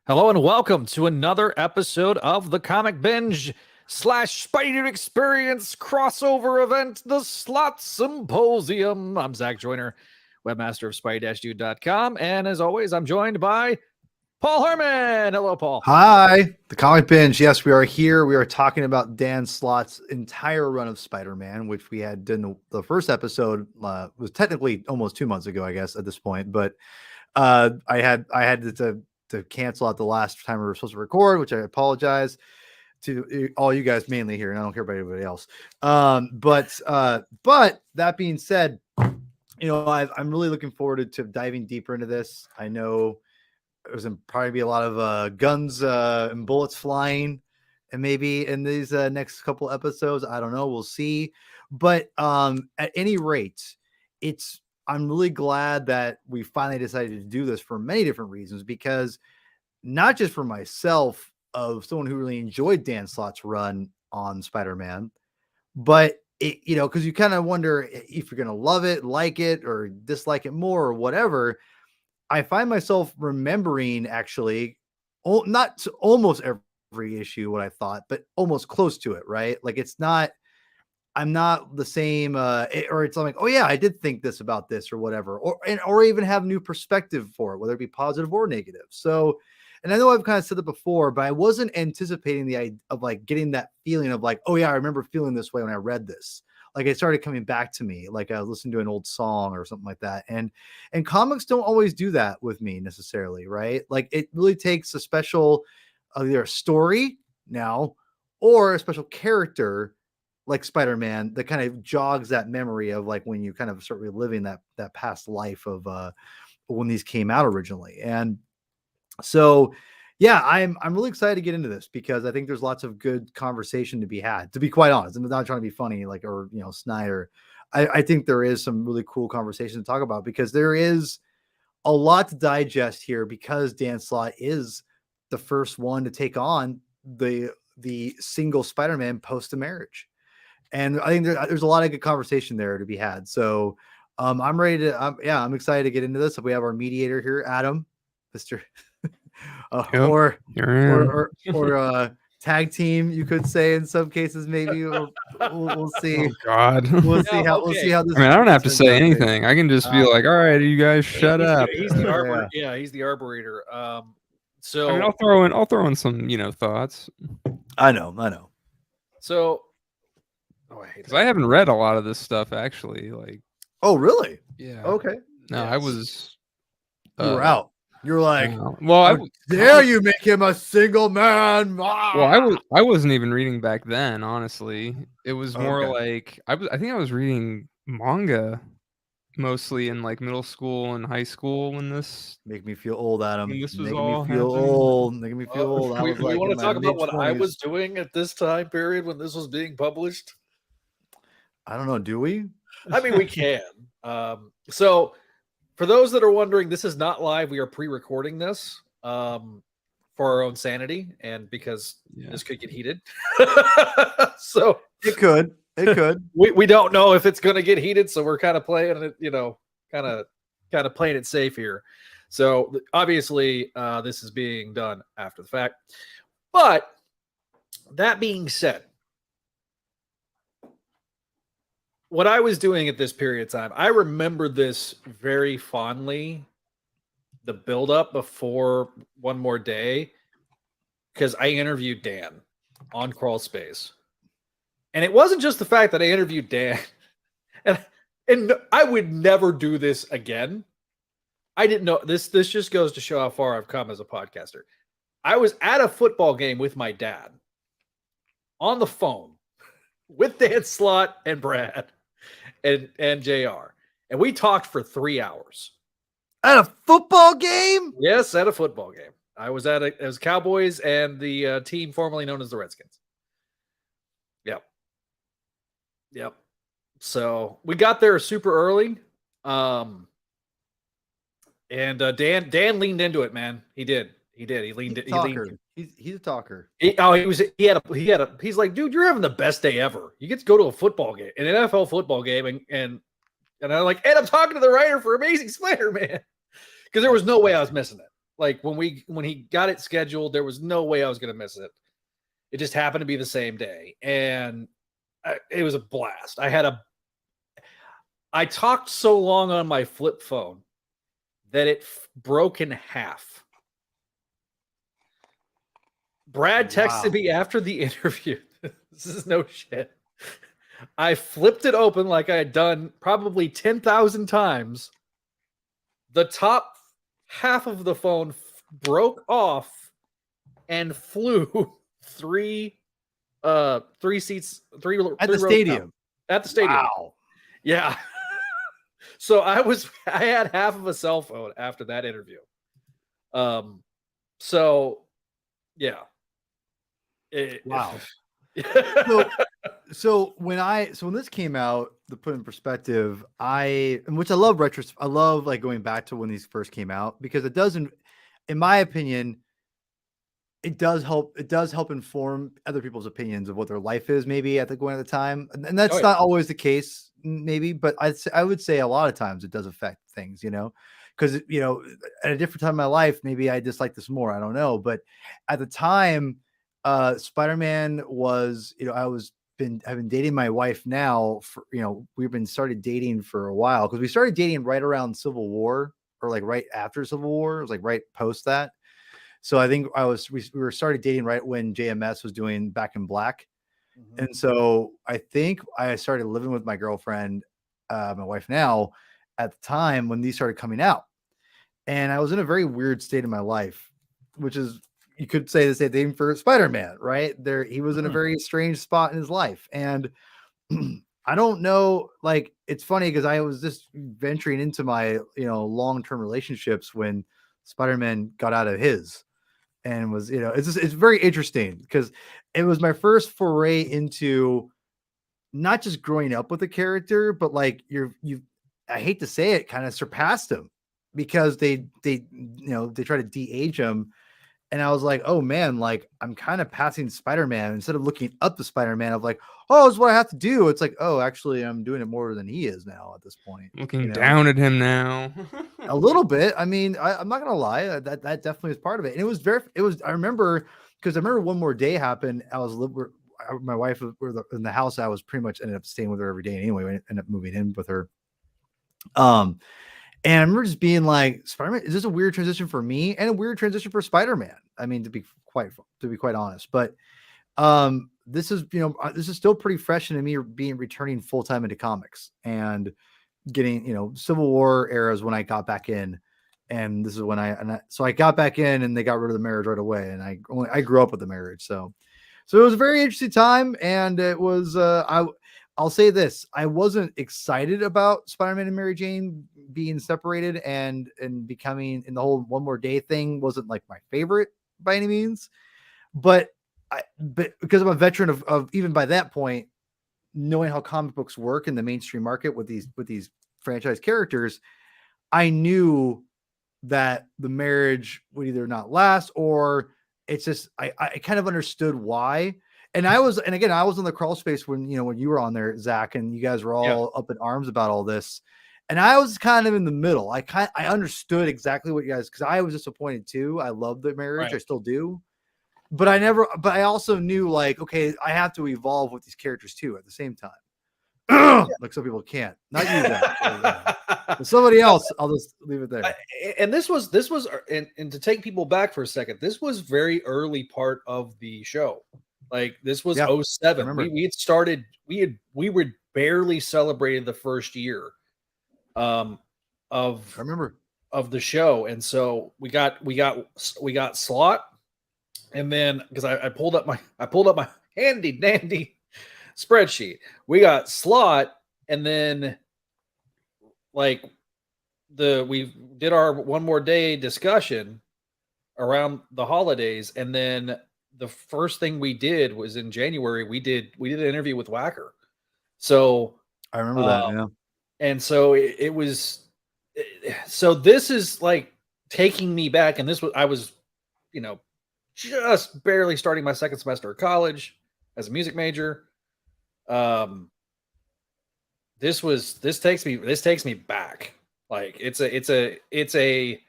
Hello and welcome to another episode of the Comic Binge / Spidey Experience crossover event, the Slott Symposium. I'm Zach Joyner, webmaster of spidey-dude.com, and as always, I'm joined by Paul Hermann. Hello, Paul. Hi, the Comic Binge. Yes, we are here. We are talking about Dan Slott's entire run of Spider-Man, which we had done the first episode was technically almost 2 months ago, I guess, at this point. But I had to cancel out the last time we were supposed to record, which I apologize to all you guys mainly here, and I don't care about anybody else. But that being said, I'm really looking forward to diving deeper into this. I know there's probably be a lot of guns and bullets flying, and maybe in these next couple episodes, I don't know, we'll see. But at any rate, I'm really glad that we finally decided to do this for many different reasons, because not just for myself, of someone who really enjoyed Dan Slott's run on Spider-Man, but because you kind of wonder if you're going to love it, like it, or dislike it more or whatever. I find myself remembering actually not almost every issue what I thought, but almost close to it, right? Like I'm not the same, or it's like, oh yeah, I did think this about this or whatever, or even have new perspective for it, whether it be positive or negative. So, and I know I've kind of said it before, but I wasn't anticipating the idea of like getting that feeling of like, oh yeah, I remember feeling this way when I read this. Like it started coming back to me, like I was listening to an old song or something like that. And comics don't always do that with me necessarily, right? Like it really takes a special, either a story now or a special character like Spider-Man that kind of jogs that memory of like when you kind of start reliving that past life of when these came out originally. And so yeah, I'm really excited to get into this because I think there's lots of good conversation to be had. To be quite honest, I'm not trying to be funny, like, or snide. Or I think there is some really cool conversation to talk about because there is a lot to digest here. Because Dan Slott is the first one to take on the single Spider-Man post the marriage, and I think there's a lot of good conversation there to be had. So I'm ready to. I'm excited to get into this. We have our mediator here, Adam, Mr. Or tag team, you could say in some cases, maybe. We'll see. Oh God, we'll see how this. I mean, I don't have to say anything. I can just be like, all right, you guys shut up. He's the arbiter. Yeah, he's the arborator. So I mean, I'll throw in some thoughts. I know. So, because I haven't read a lot of this stuff actually. Like, oh really? Yeah. Okay. No, yes. I was. You were out. You're like, well, dare you make him a single man? Well, I wasn't even reading back then. Honestly, it was more like I think I was reading manga mostly in like middle school and high school when this. Make me feel old, Adam. This was making all me feel happening. old. Making me feel old. We want to talk about what I was doing at this time period when this was being published. I don't know. Do we? I mean, we can. So, for those that are wondering, this is not live. We are pre-recording this for our own sanity and because this could get heated. So it could. We don't know if it's going to get heated, so we're kind of playing it, kind of playing it safe here. So obviously, this is being done after the fact. But that being said, what I was doing at this period of time, I remember this very fondly, the buildup before One More Day, because I interviewed Dan on Crawl Space. And it wasn't just the fact that I interviewed Dan, and I would never do this again. I didn't know, this just goes to show how far I've come as a podcaster. I was at a football game with my dad on the phone with Dan Slott and Brad and JR. And we talked for 3 hours. At a football game? Yes, at a football game. I was it was Cowboys and the team formerly known as the Redskins. Yep. So we got there super early. And Dan leaned into it, man. He did. He leaned in. He's a talker. He's like, dude, you're having the best day ever. You get to go to a football game, an NFL football game, and I'm like, and I'm talking to the writer for Amazing Spider-Man. Because there was no way I was missing it. Like when he got it scheduled, there was no way I was going to miss it. It just happened to be the same day, and it was a blast. I talked so long on my flip phone that it broke in half. Brad texted me after the interview. This is no shit. I flipped it open like I had done probably 10,000 times. The top half of the phone broke off and flew three seats, three at the stadium. At the stadium. Wow. Yeah. So I had half of a cell phone after that interview. So yeah. Wow. So when this came out, to put in perspective, which I love I love like going back to when these first came out, because it doesn't, in my opinion, it does help inform other people's opinions of what their life is maybe at the time. And that's not always the case, maybe, but I would say a lot of times it does affect things, because, at a different time in my life, maybe I dislike this more. I don't know. But at the time, Spider-Man was, I've been dating my wife now for, we've been started dating for a while, because we started dating right around Civil War, or like right after Civil War. It was like right post that. So I think we were started dating right when JMS was doing Back in Black. Mm-hmm. And so I think I started living with my girlfriend, my wife now, at the time when these started coming out. And I was in a very weird state in my life, which is, you could say the same thing for Spider-Man, right? He was in a very strange spot in his life. And I don't know, like, it's funny because I was just venturing into my, long-term relationships when Spider-Man got out of his, and was, it's very interesting because it was my first foray into not just growing up with a character, but like I hate to say it, kind of surpassed him, because they try to de-age him. And I was like, oh man, like I'm kind of passing Spider-Man instead of looking up to Spider-Man of like, oh, it's what I have to do. It's like, oh, actually I'm doing it more than he is now at this point. Looking down at him now. A little bit. I mean, I'm not going to lie. That definitely is part of it. And I remember One More Day happened. My wife was in the house. I was pretty much ended up staying with her every day anyway. I ended up moving in with her. And I remember just being like, Spider-Man, is this a weird transition for me and a weird transition for Spider-Man? I mean, to be quite honest, but this is still pretty fresh into me returning full-time into comics and getting, Civil War eras when I got back in. And this is when so I got back in, and they got rid of the marriage right away. And I grew up with the marriage. So it was a very interesting time. And it was, I'll say this. I wasn't excited about Spider-Man and Mary Jane being separated and becoming, and the whole One More Day thing wasn't like my favorite by any means, but because I'm a veteran of even by that point, knowing how comic books work in the mainstream market with these franchise characters, I knew that the marriage would either not last, or it's just, I kind of understood why. And again, I was in the crawl space when you were on there, Zach, and you guys were all up in arms about all this. And I was kind of in the middle. I understood exactly what you guys, because I was disappointed too. I love the marriage. Right. I still do. But I also knew, like, okay, I have to evolve with these characters too at the same time. Like some people can't. Not you, Zach. Somebody else, I'll just leave it there. And this was, and to take people back for a second, this was very early part of the show. Like this was 07. We had started, we were barely celebrated the first year of the show. And so we got Slott, and then because I pulled up my handy dandy spreadsheet. We got Slott, and then like we did our One More Day discussion around the holidays, and then the first thing we did was in January. We did an interview with Wacker. So I remember that. Yeah. And so it was, so this is like taking me back. And I was, just barely starting my second semester of college as a music major. This takes me back. Like it's a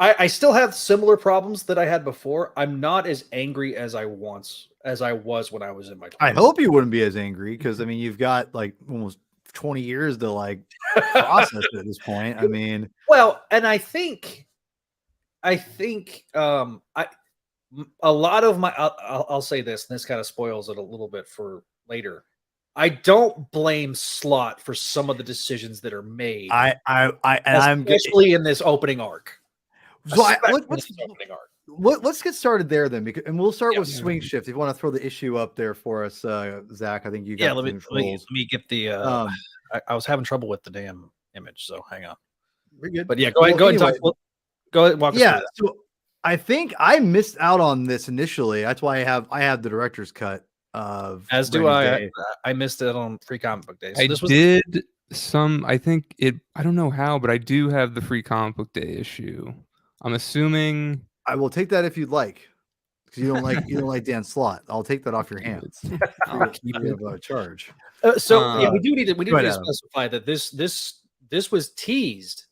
I still have similar problems that I had before. I'm not as angry as I was when I was in my 20s. I hope you wouldn't be as angry because I mean you've got like almost 20 years to like process it at this point. I mean, well, and I think a lot of my I'll say this, and this kind of spoils it a little bit for later. I don't blame Slott for some of the decisions that are made. Especially in this opening arc. So let's get started there then, and we'll start with Swing Shift. If you want to throw the issue up there for us, Zach, I think you got let me get the. I was having trouble with the damn image, so hang on. We're good, but yeah, go ahead and talk. Go ahead, walk us through that. So I think I missed out on this initially. That's why I have the director's cut of. As do I. I missed it on Free Comic Book Day. So I think it. I don't know how, but I do have the Free Comic Book Day issue. I'm assuming I will take that if you'd like, because you don't like Dan Slott. I'll take that off your hands. I'll keep it of a charge. We do need to specify that this was teased,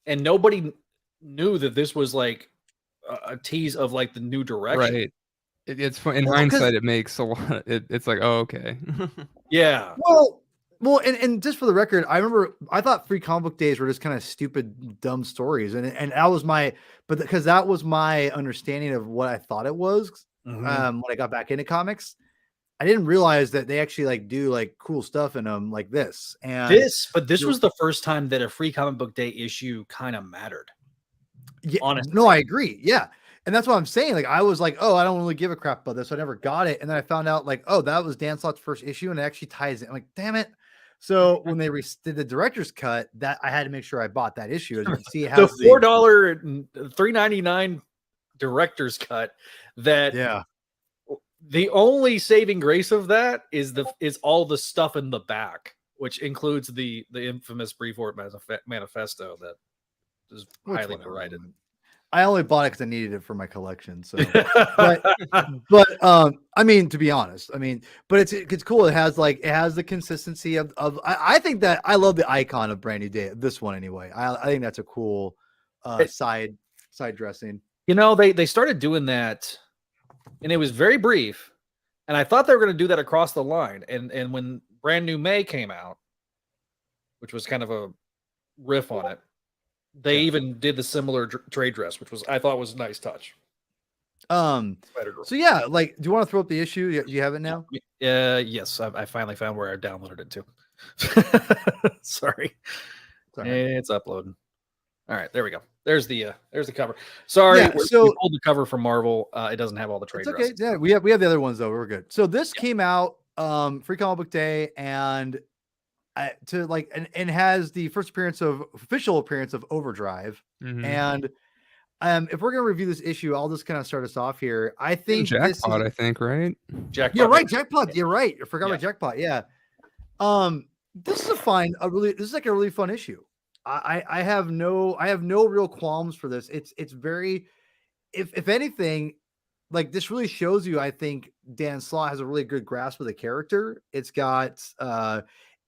and nobody knew that this was like a tease of like the new direction. Right. It's fun. In hindsight, it makes a lot. It's like, oh, okay. Yeah. Well, and just for the record, I thought Free Comic Book Days were just kind of stupid, dumb stories, and that was because that was my understanding of what I thought it was. When I got back into comics, I didn't realize that they actually like do like cool stuff in them like this. And this was the first time that a Free Comic Book Day issue kind of mattered. Yeah, honestly. No, I agree. Yeah. And that's what I'm saying. Like, I was like, oh, I don't really give a crap about this. So I never got it. And then I found out like, oh, that was Dan Slott's first issue. And it actually ties in. I'm like, damn it. So when they did the director's cut, that I had to make sure I bought that issue. As you can see, the $4 $3.99 director's cut. That the only saving grace of that is all the stuff in the back, which includes the infamous Brevoort manifesto that is highly derided. I only bought it because I needed it for my collection. So, but I mean, to be honest, but it's cool. It has the consistency of I think that I love the icon of Brand New Day. This one anyway. I think that's a cool side dressing. You know, they started doing that, and it was very brief. And I thought they were going to do that across the line. And when Brand New May came out, which was kind of a riff on it. They even did the similar trade dress, which I thought was a nice touch. So yeah, like, do you want to throw up the issue? You have it now? Yes, I finally found where I downloaded it to. Sorry, it's uploading. All right, there we go. There's the cover. Sorry, we pulled the cover from Marvel. It doesn't have all the trade dresses. Yeah, we have the other ones though. We're good. So this came out Free Comic Book Day, and and has the first official appearance of Overdrive. And if we're gonna review this issue, I'll just kind of start us off here. I think Jackpot, right? Jackpot. You're right, Jackpot. You're right. I forgot about Jackpot. Yeah. This is this is like a really fun issue. I have no real qualms for this. It's very, if anything, like, this really shows you, I think Dan Slott has a really good grasp of the character. It's got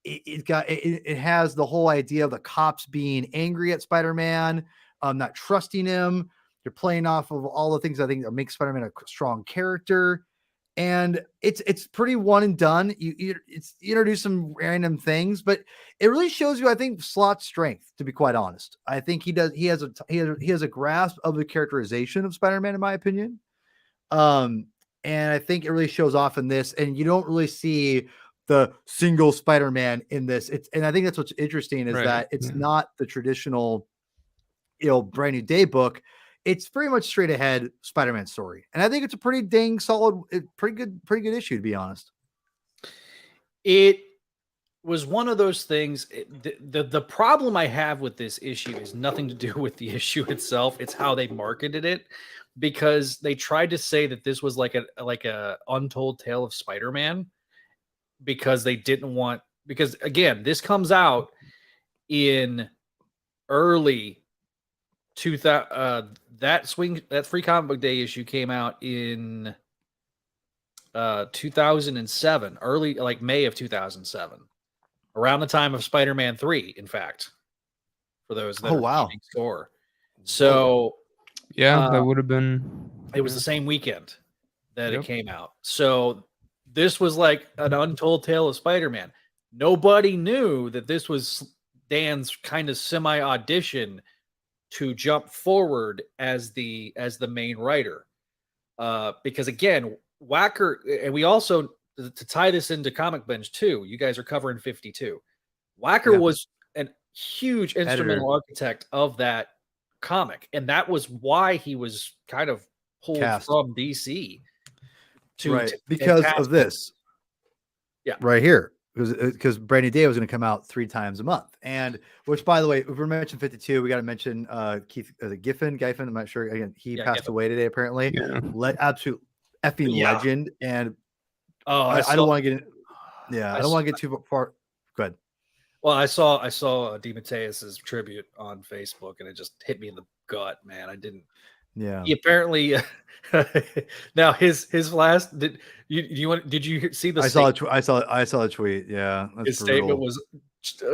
it has the whole idea of the cops being angry at Spider-Man, not trusting him. They're playing off of all the things I think that make Spider-Man a strong character. And it's pretty one and done. You introduce some random things, but it really shows you, I think, Slott's strength, to be quite honest. I think he has a grasp of the characterization of Spider-Man, in my opinion. And I think it really shows off in this, and you don't really see the single Spider-Man in this. And I think that's what's interesting is that it's not the traditional, Brand New Day book. It's very much straight ahead Spider-Man story. And I think it's a pretty dang solid, pretty good issue, to be honest. It was one of those things. The problem I have with this issue is nothing to do with the issue itself. It's how they marketed it, because they tried to say that this was like a untold tale of Spider-Man, because they didn't want, because again, this comes out in early 2000. That Free Comic Book Day issue came out in 2007, early, like May of 2007, around the time of Spider-Man 3, in fact, for those that are keeping score. So Yeah, that would have been. it was the same weekend that Yep. it came out. So this was like an untold tale of Spider-Man. Nobody knew that this was Dan's kind of semi audition to jump forward as the main writer. Because again, Wacker, and we also, to tie this into Comic Binge too, you guys are covering 52. Wacker was a huge instrumental architect of that comic, and that was why he was kind of pulled from DC because of this. Yeah, right here, because Brand New Day was going to come out 3 times a month, and which, by the way, if we mentioned 52, we got to mention Keith Giffen. I'm not sure. Again, he passed away today apparently. Absolute effing legend, and I don't want to get I don't want to get too far. Go ahead. Well, I saw DeMatteis's tribute on Facebook, and it just hit me in the gut, man. I didn't. Yeah. He apparently now his last did you see the? I saw the tweet. Yeah, that's his statement was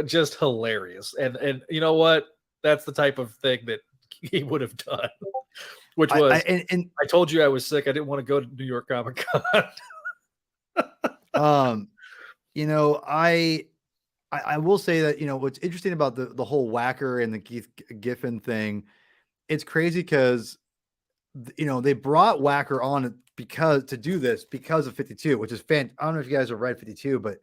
just hilarious, and you know what? That's the type of thing that he would have done. Which was, I told you I was sick. I didn't want to go to New York Comic Con. You know, I will say that, you know, what's interesting about the whole Wacker and the Keith Giffen thing, it's crazy because, you know, they brought Wacker on because of 52, which is I don't know if you guys have read 52, but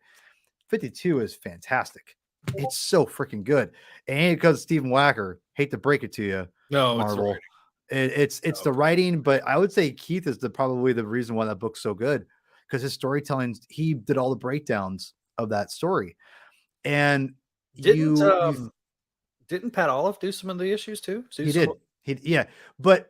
52 is fantastic. It's so freaking good. And because Stephen Wacker, hate to break it to you, Marvel, it's the writing, but I would say Keith is probably the reason why that book's so good, because his storytelling, he did all the breakdowns of that story. And didn't Pat Olive do some of the issues too? He did. But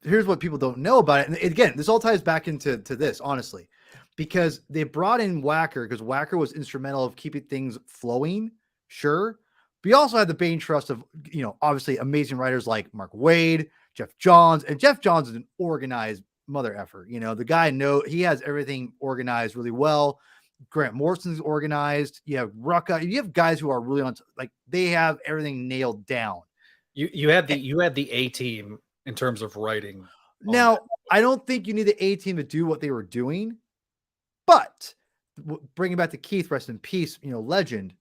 here's what people don't know about it. And again, this all ties back into this, honestly, because they brought in Wacker because Wacker was instrumental of keeping things flowing. Sure. But you also had the Bane Trust of, you know, obviously amazing writers like Mark Waid, Jeff Johns, and Jeff Johns is an organized mother effer. You know, the guy he has everything organized really well. Grant Morrison's organized. You have Rucka. You have guys who are really they have everything nailed down. You had the A team in terms of writing. Now, I don't think you need the A team to do what they were doing, but bringing back to Keith, rest in peace, you know, legend.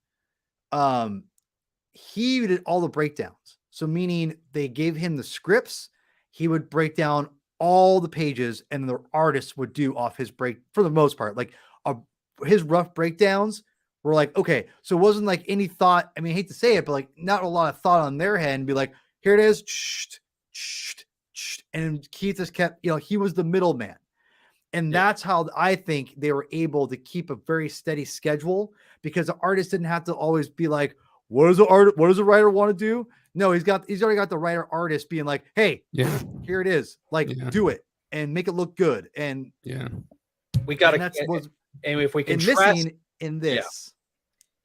He did all the breakdowns. So meaning they gave him the scripts, he would break down all the pages, and the artists would do off his break for the most part. Like his rough breakdowns were like, okay, so it wasn't like any thought. I mean, I hate to say it, but like not a lot of thought on their head, and be like, here it is. And Keith just kept, you know, he was the middleman. And that's how I think they were able to keep a very steady schedule, because the artist didn't have to always be like, what does the writer want to do? No, he's already got the writer artist being like, hey, here it is. Like, do it and make it look good. And we got to, and if we contrast in this,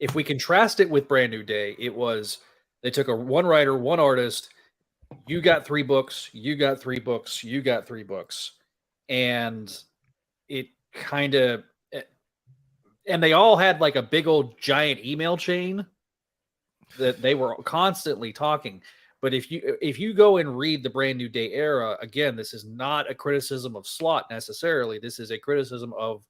if we contrast it with Brand New Day, it was, they took one writer, one artist. You got 3 books, you got 3 books, you got 3 books. And it kind of, and they all had like a big old giant email chain that they were constantly talking. But if you go and read the Brand New Day era, again, this is not a criticism of Slott necessarily. This is a criticism of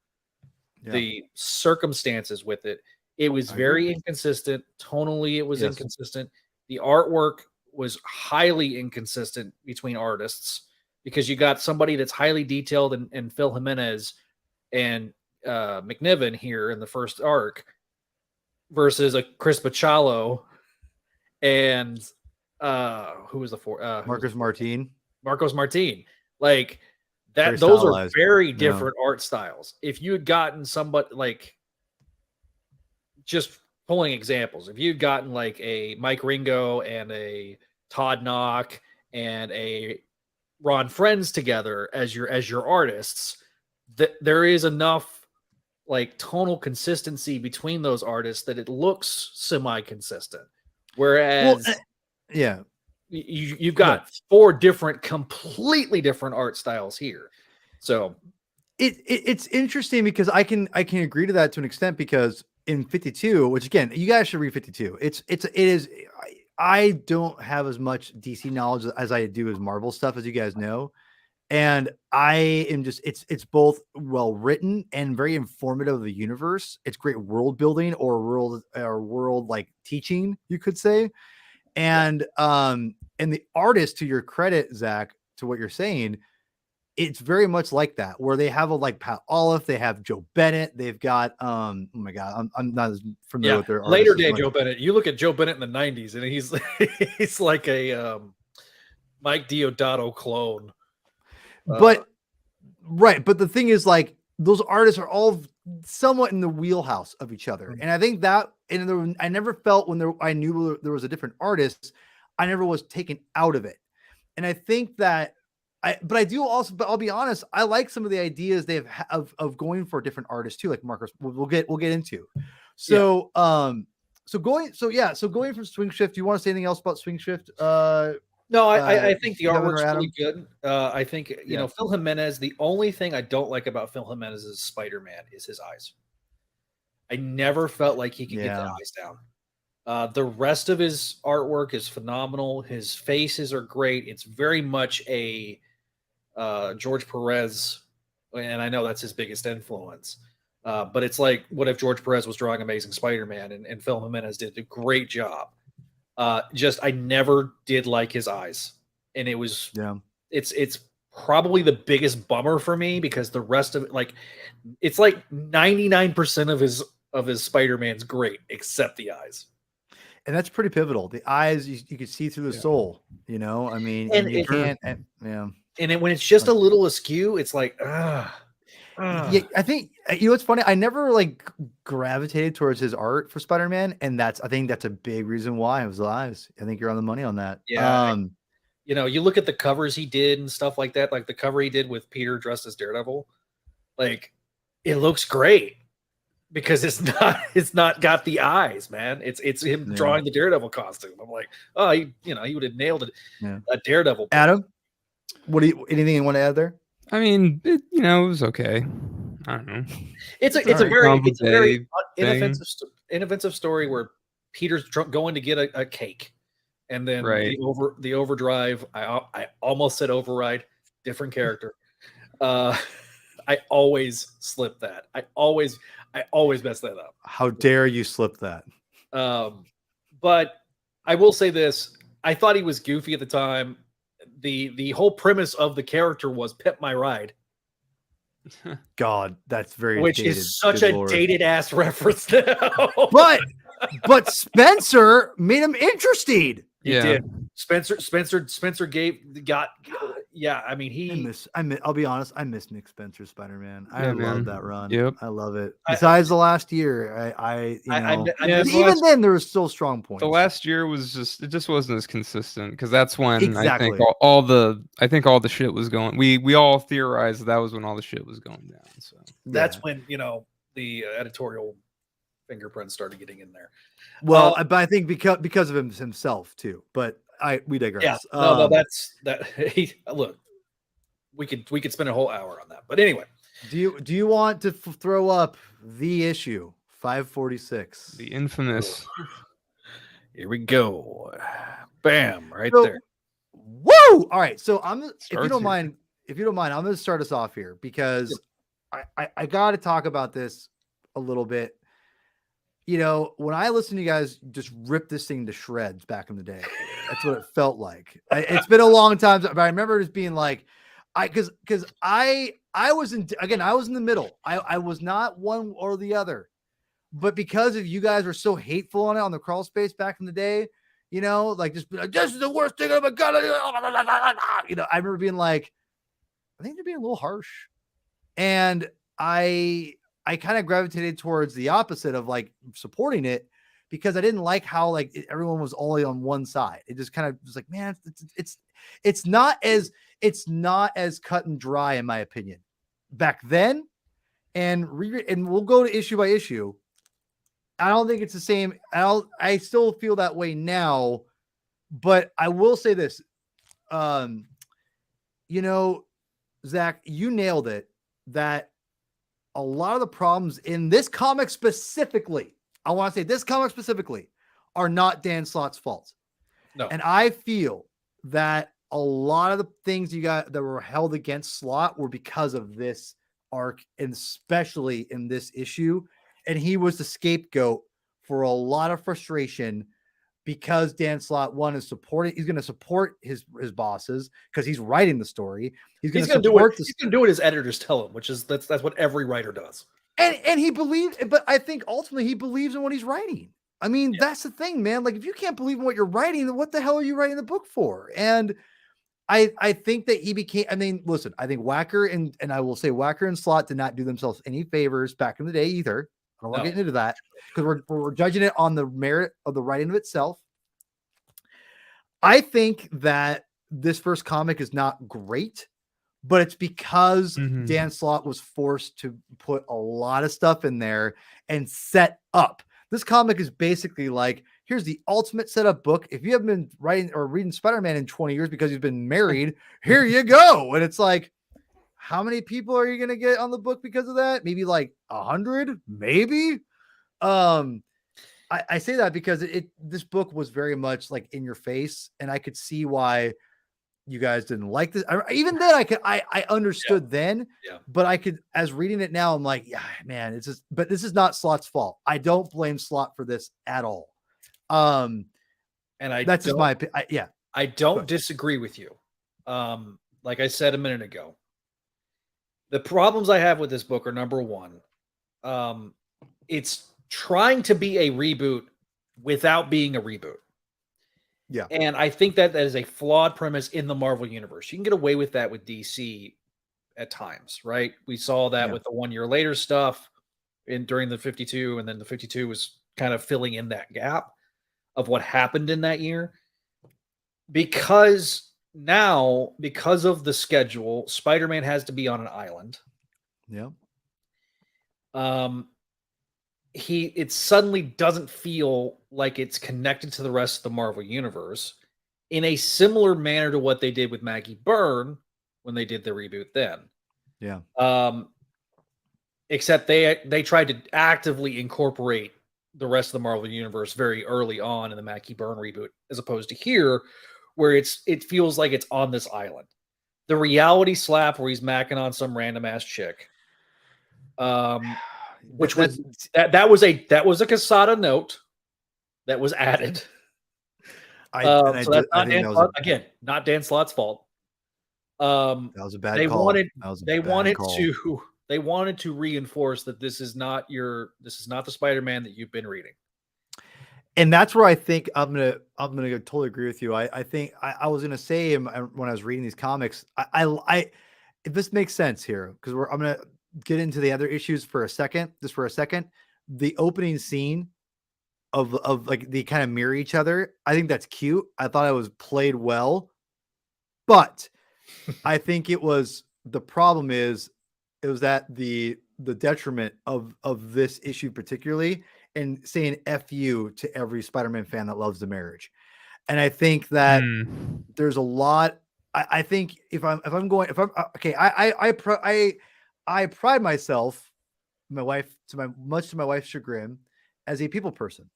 the circumstances with it. It was very inconsistent. Tonally, it was inconsistent. The artwork was highly inconsistent between artists, because you got somebody that's highly detailed in Phil Jimenez and McNiven here in the first arc versus a Chris Bachalo and who was the fourth? Marcos Martin. Like that, very those stylized. are very different art styles. If you had gotten somebody like, just pulling examples, if you'd gotten like a Mike Ringo and a Todd Knock and a Ron Friends together as your artists, that there is enough like tonal consistency between those artists that it looks semi-consistent. Whereas you've got 4 different, completely different art styles here. So it's interesting, because I can agree to that to an extent, because in 52, which again, you guys should read 52. It is I don't have as much DC knowledge as I do as Marvel stuff, as you guys know. And I am just, it's both well written and very informative of the universe. It's great world building or world like teaching, you could say. And the artist, to your credit, Zach, to what you're saying, it's very much like that, where they have like Pat Olive, they have Joe Bennett, they've got oh my god, I'm not as familiar with their later artists day Joe Bennett. You look at Joe Bennett in the 90s and he's like a Mike Diodato clone. But but the thing is, like, those artists are all somewhat in the wheelhouse of each other. And I think that, I never felt I knew there was a different artist, I never was taken out of it. And I think that but I'll be honest, I like some of the ideas they have of going for different artists too, like Marcus we'll get into. So going from Swing Shift, do you want to say anything else about Swing Shift? No, I think the artwork's really good. I think, you know, Phil Jimenez, the only thing I don't like about Phil Jimenez's Spider-Man is his eyes. I never felt like he could get the eyes down. The rest of his artwork is phenomenal. His faces are great. It's very much a George Perez, and I know that's his biggest influence. But it's like, what if George Perez was drawing Amazing Spider-Man and Phil Jimenez did a great job. I never did like his eyes, and it's probably the biggest bummer for me, because the rest of it, like, it's like 99% of his Spider-Man's great except the eyes. And that's pretty pivotal. The eyes, you can see through the soul, you know, I mean, and you can't, when it's just a little askew, it's like, yeah, I think, you know, it's funny. I never like gravitated towards his art for Spider-Man. And I think that's a big reason why it was the eyes. I think you're on the money on that. Yeah. You know, you look at the covers he did and stuff like that, like the cover he did with Peter dressed as Daredevil, like, it looks great because it's not got the eyes, man. It's him drawing the Daredevil costume. I'm like, oh, he would have nailed it. Yeah. A Daredevil. Adam, anything you want to add there? I mean, it was okay. I don't know. It's a very inoffensive story where Peter's going to get a cake, and then the overdrive. I almost said override. Different character. I always slip that. I always mess that up. How dare you slip that? But I will say this: I thought he was goofy at the time. The whole premise of the character was "Pimp My Ride." God, that's very which dated. Is such a dated ass reference now. but Spencer made him interesting. He did. Spencer got. I mean, I'll be honest. I miss Nick Spencer's Spider-Man. I love that run. Yep. I love it. Besides the last year, even then there was still strong points. The last year was it just wasn't as consistent, because that's when I think all the shit was going. We all theorized that was when all the shit was going down. So that's when the editorial fingerprints started getting in there. Well, but I think because of himself too. But we digress. Yeah, no, that's that. Look, we could spend a whole hour on that. But anyway, do you want to throw up the issue 546, the infamous? Here we go. Bam! Right there. Woo! All right. So if you don't mind, I'm going to start us off here, because I got to talk about this a little bit. You know, when I listened to you guys just rip this thing to shreds back in the day, that's what it felt like. It's been a long time, but I remember just being like, because I was in the middle. I was not one or the other, but because of you guys were so hateful on the crawl space back in the day, like this is the worst thing I've ever got. I remember being like, I think they're being a little harsh, and I kind of gravitated towards the opposite of like supporting it, because I didn't like how like everyone was only on one side. It just kind of was like, man, it's not as cut and dry, in my opinion, back then. And we'll go to issue by issue. I don't think it's the same. I still feel that way now, but I will say this, Zach, you nailed it. That a lot of the problems in this comic specifically, are not Dan Slott's fault. No. And I feel that a lot of the things you got that were held against Slott were because of this arc, and especially in this issue. And he was the scapegoat for a lot of frustration because Dan Slott he's going to support his bosses because he's writing the story. He's going to support he's going to do what his editors tell him, which is that's what every writer does. And he believes, but I think ultimately he believes in what he's writing. I mean, that's the thing, man. Like, if you can't believe in what you're writing, then what the hell are you writing the book for? And I think that he became, I mean, listen, I think Wacker and I will say Wacker and Slott did not do themselves any favors back in the day either. I don't want to get into that because we're judging it on the merit of the writing of itself. I think that this first comic is not great, but it's because Dan Slott was forced to put a lot of stuff in there and set up. This comic is basically like, here's the ultimate setup book. If you haven't been writing or reading Spider-Man in 20 years because he's been married, here you go. And it's like, how many people are you going to get on the book because of that? Maybe like 100, maybe. I say that because this book was very much like in your face, and I could see why you guys didn't like this. Even then, I understood then, but I could, as reading it now, I'm like, yeah, man, it's just, but this is not Slott's fault. I don't blame Slott for this at all. And that's just my opinion. I don't disagree with you. Like I said a minute ago, the problems I have with this book are, number one, it's trying to be a reboot without being a reboot. Yeah. And I think that is a flawed premise in the Marvel universe. You can get away with that with DC at times, right? We saw that with the 1 year later stuff during the 52, and then the 52 was kind of filling in that gap of what happened in that year. Because now, because of the schedule, Spider-Man has to be on an island. Yeah. It suddenly doesn't feel like it's connected to the rest of the Marvel universe in a similar manner to what they did with Maggie Byrne when they did the reboot then. Yeah. Except they tried to actively incorporate the rest of the Marvel universe very early on in the Maggie Byrne reboot, as opposed to here, where it feels like it's on this island. The reality slap where he's macking on some random ass chick. Which was that was a Quesada note that was added. So that's not Dan Slott, again, not Dan Slott's fault. That was a bad call. They wanted to reinforce that this is not the Spider-Man that you've been reading. And that's where I think I'm gonna totally agree with you. I think I was gonna say when I was reading these comics, I if this makes sense here, because I'm gonna get into the other issues for a second. The opening scene of like they kind of mirror each other. I think that's cute. I thought it was played well, but I think the problem is it was at the detriment of this issue particularly, and saying F you to every Spider-Man fan that loves the marriage. And I think that there's a lot. I think I pride myself, much to my wife's chagrin, as a people person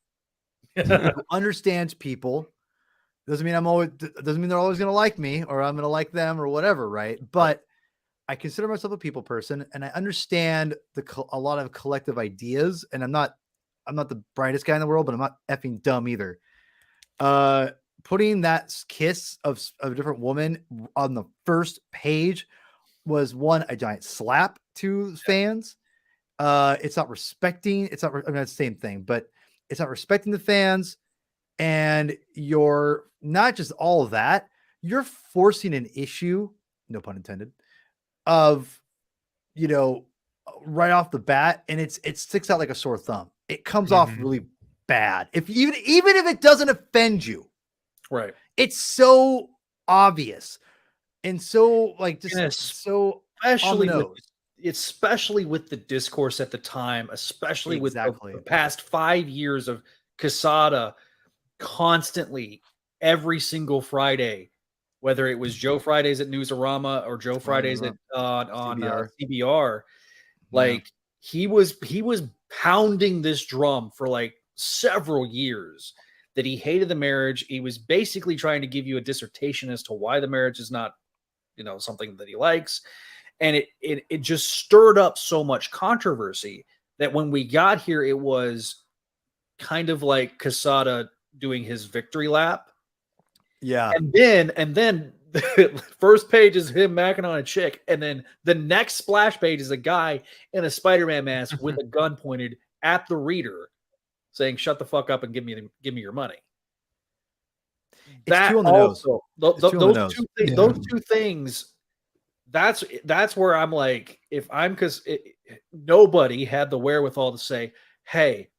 who understands people. Doesn't mean they're always going to like me or I'm going to like them or whatever, right? But I consider myself a people person, and I understand a lot of collective ideas. And I'm not the brightest guy in the world, but I'm not effing dumb either. Putting that kiss of a different woman on the first page was a giant slap to fans. It's not respecting. It's not the same thing, but it's not respecting the fans. And you're not just all of that. You're forcing an issue, no pun intended, of, right off the bat, and it sticks out like a sore thumb. It comes off really bad. Even if it doesn't offend you, right? It's so obvious and so so especially with the discourse at the time, especially with the past 5 years of Quesada constantly every single Friday, whether it was Joe Fridays at Newsarama or Joe Fridays on CBR. Like he was pounding this drum for like several years that he hated the marriage. He was basically trying to give you a dissertation as to why the marriage is not, something that he likes. And it just stirred up so much controversy that when we got here, it was kind of like Quesada doing his victory lap. Yeah. And then the first page is him macking on a chick. And then the next splash page is a guy in a Spider-Man mask with a gun pointed at the reader saying, "Shut the fuck up and give me your money." It's too on the nose. Those two things, that's where I'm like, because nobody had the wherewithal to say, "Hey,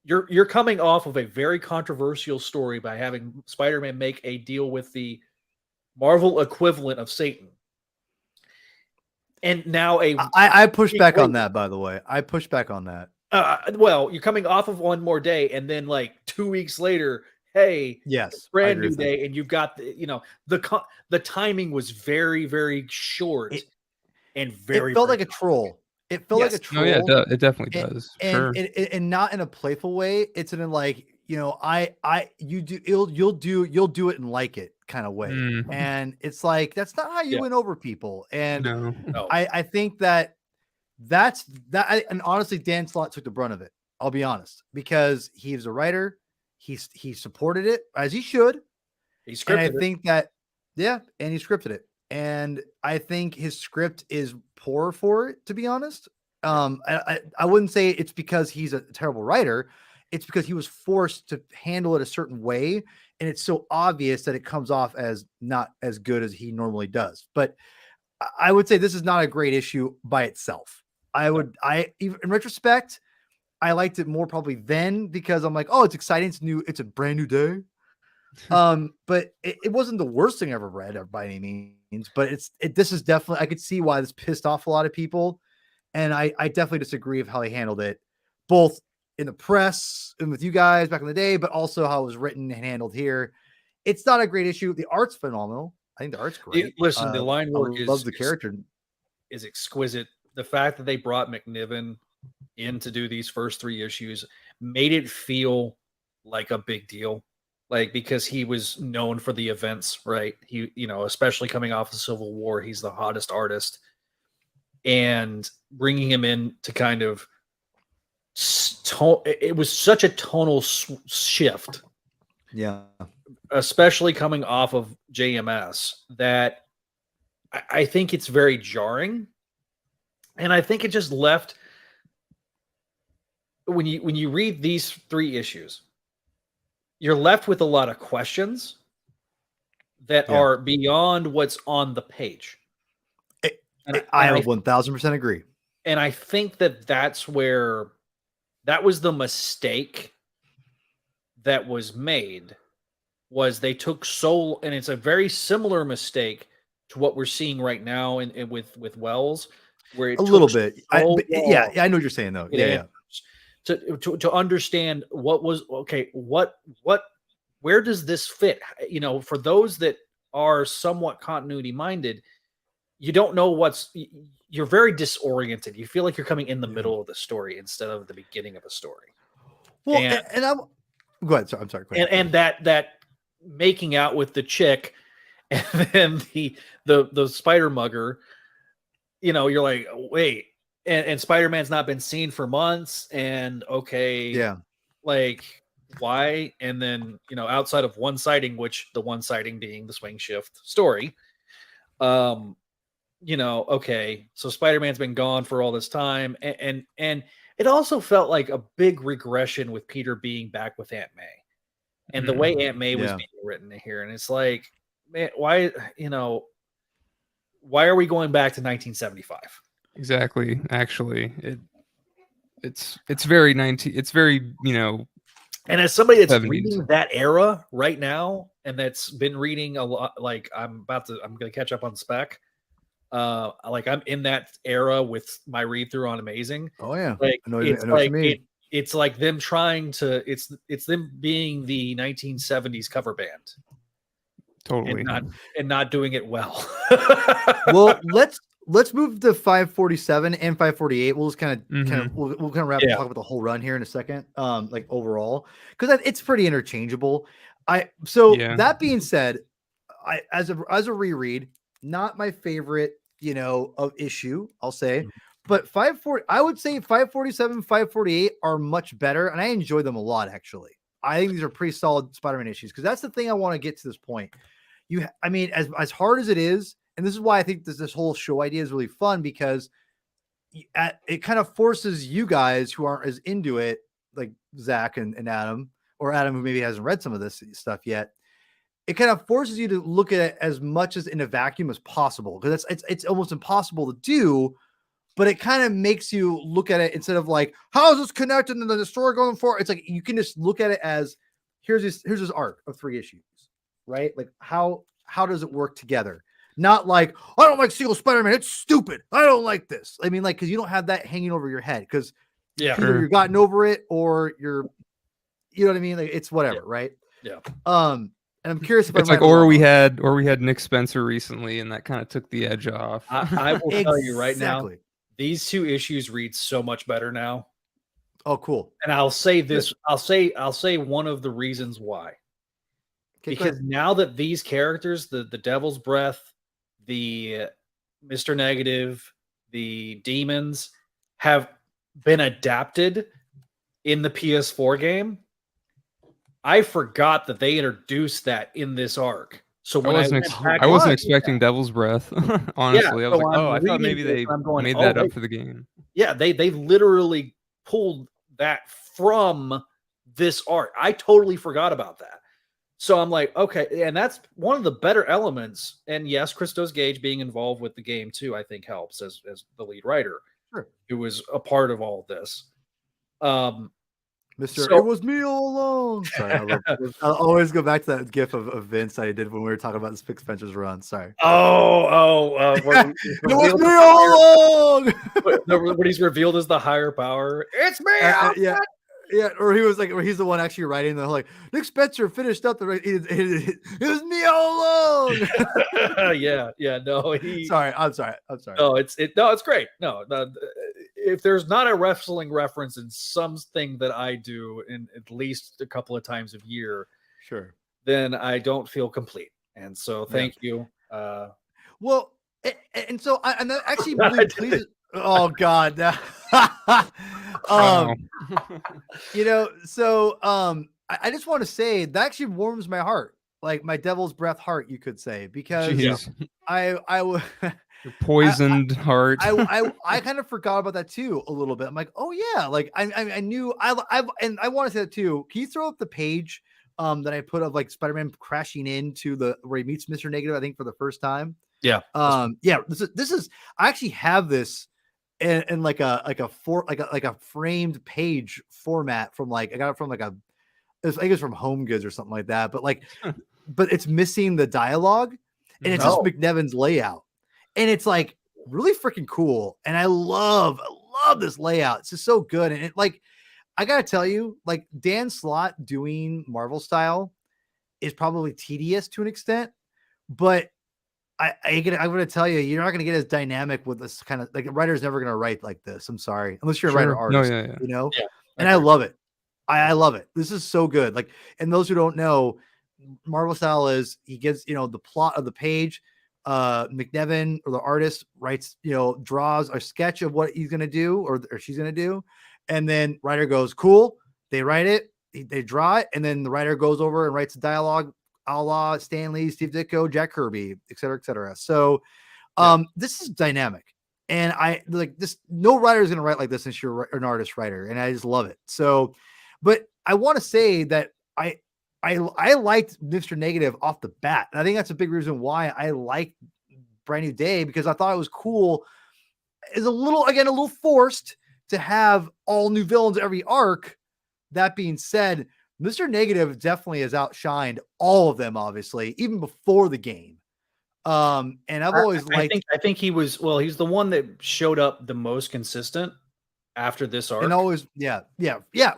you're coming off of a very controversial story by having Spider-Man make a deal with the Marvel equivalent of Satan." And now I push back on that, by the way. I push back on that. Well, you're coming off of One More Day, and then like 2 weeks later, hey, yes, brand new day, and you've got the timing was very, very short and very. It felt like a troll. It felt like a troll. Oh yeah, it definitely does. And not in a playful way. It's in a like, you'll do it and like it kind of way. Mm. And it's like, that's not how you win over people. And no. I think that's and honestly, Dan Slott took the brunt of it. I'll be honest, because he was a writer. He supported it as he should. He scripted and he scripted it. And I think his script is poor for it, to be honest. I wouldn't say it's because he's a terrible writer. It's because he was forced to handle it a certain way. And it's so obvious that it comes off as not as good as he normally does. But I would say this is not a great issue by itself. Even in retrospect, I liked it more probably then because I'm like, oh, it's exciting. It's new. It's a brand new day. But it wasn't the worst thing I ever read by any means, but this is definitely, I could see why this pissed off a lot of people. And I definitely disagree of how they handled it, both in the press and with you guys back in the day, but also how it was written and handled here. It's not a great issue. The art's phenomenal. I think the art's great. Listen, the line work loves the character is exquisite. The fact that they brought McNiven in to do these first 3 issues made it feel like a big deal. Like, because he was known for the events, right? He, especially coming off the Civil War, he's the hottest artist. And bringing him in to kind of it was such a tonal shift. Yeah. Especially coming off of JMS, that I think it's very jarring. And I think it just left, when you read these 3 issues, you're left with a lot of questions that are beyond what's on the page. I 1000% agree. And I think that was the mistake that was made, was they took and it's a very similar mistake to what we're seeing right now with Wells, where it a little bit. I know what you're saying though. To understand where does this fit? For those that are somewhat continuity minded, you don't know you're very disoriented. You feel like you're coming in the middle of the story instead of the beginning of a story. Well, and I'm go ahead. I'm sorry. Go ahead. And that making out with the chick and then the spider mugger, you're like, wait. And Spider-Man's not been seen for months, and like, why? And then, outside of one sighting, which the one sighting being the swing shift story, so Spider-Man's been gone for all this time, and it also felt like a big regression with Peter being back with Aunt May, and the way Aunt May was being written here, and it's like, man, why are we going back to 1975? Exactly. Actually, it's very And as somebody that's 70s. reading that era right now, and that's been reading a lot, like I'm going to catch up on Spec. Like I'm in that era with my read through on Amazing. Oh yeah. Like I know what you mean. It's like them trying to, it's them being the 1970s cover band. Totally. And not doing it well. Well, let's move to 547 and 548. We'll just kind of we'll kind of wrap talk about the whole run here in a second. Like overall, because it's pretty interchangeable. That being said, as a reread, not my favorite, of issue, I'll say. But 540, I would say 547, 548 are much better, and I enjoy them a lot, actually. I think these are pretty solid Spider-Man issues, because that's the thing I want to get to this point. As hard as it is, and this is why I think this whole show idea is really fun, because it kind of forces you guys who aren't as into it, like Zach and Adam, or Adam who maybe hasn't read some of this stuff yet. It kind of forces you to look at it as much as in a vacuum as possible, because it's almost impossible to do. But it kind of makes you look at it instead of like, how is this connected to the story going forward? It's like you can just look at it as here's this arc of 3 issues, right? Like how does it work together? Not like, I don't like Single Spider-Man, it's stupid, I don't like this. I mean, like, because you don't have that hanging over your head, because either you've gotten over it or you're, you know what I mean? Like, it's whatever, right? Yeah. And I'm curious if it's like, or we had Nick Spencer recently, and that kind of took the edge off. I will tell you right now, these 2 issues read so much better now. Oh, cool. And I'll say this, I'll say one of the reasons why. Because now that these characters, the Devil's Breath, the Mr. Negative, the Demons, have been adapted in the PS4 game, I forgot that they introduced that in this arc. So when I wasn't expecting Devil's Breath. Honestly, I was like, I thought maybe they made that up for the game. Yeah, they literally pulled that from this arc. I totally forgot about that. So I'm like, okay, and that's one of the better elements. And yes, Christos Gage being involved with the game too, I think helps as the lead writer, who was a part of all of this. It was me all along. Sorry, I'll always go back to that gif of Vince I did when we were talking about the Fix Ventures run. Sorry. It was me all along. When he's revealed as the higher power, it's me. Yeah, or he was like, or he's the one actually writing the like Nick Spencer finished up the it was me all along. No, sorry, I'm sorry. No, it's great. No, if there's not a wrestling reference in something that I do in at least a couple of times a year, then I don't feel complete. And so thank you. Well, and so I'm actually really pleased. Oh God. I just want to say that actually warms my heart, like my Devil's Breath heart, you could say, because I poisoned heart. I kind of forgot about that too a little bit. I'm like, oh yeah, like I knew and I want to say that too. Can you throw up the page that I put of like Spider-Man crashing into where he meets Mr. Negative, I think for the first time? Yeah. This is I actually have this in like a framed page format from I got it from I think it's from Home Goods or something like that. But but it's missing the dialogue, and it's just McNevins layout, and it's like really freaking cool. And I love this layout. It's just so good. And I gotta tell you, like Dan Slott doing Marvel style is probably tedious to an extent, but I'm going to tell you, you're not going to get as dynamic with this kind of like a writer's never going to write like this. I'm sorry, unless you're a writer artist, and I love it. I love it. This is so good. Like, and those who don't know, Marvel style is he gives, the plot of the page. McNevin or the artist writes, draws a sketch of what he's going to do or she's going to do. And then writer goes, cool. They write it, they draw it. And then the writer goes over and writes a dialogue a la Stan Lee, Steve Ditko, Jack Kirby, et cetera, et cetera. So this is dynamic. And I like this. No writer is going to write like this unless you're an artist writer. And I just love it. So, but I want to say that I liked Mr. Negative off the bat. And I think that's a big reason why I liked Brand New Day, because I thought it was cool. It's a little forced to have all new villains every arc. That being said, Mr. Negative definitely has outshined all of them, obviously, even before the game. And I've always liked. I think he was. Well, he's the one that showed up the most consistent after this arc. And always, yeah.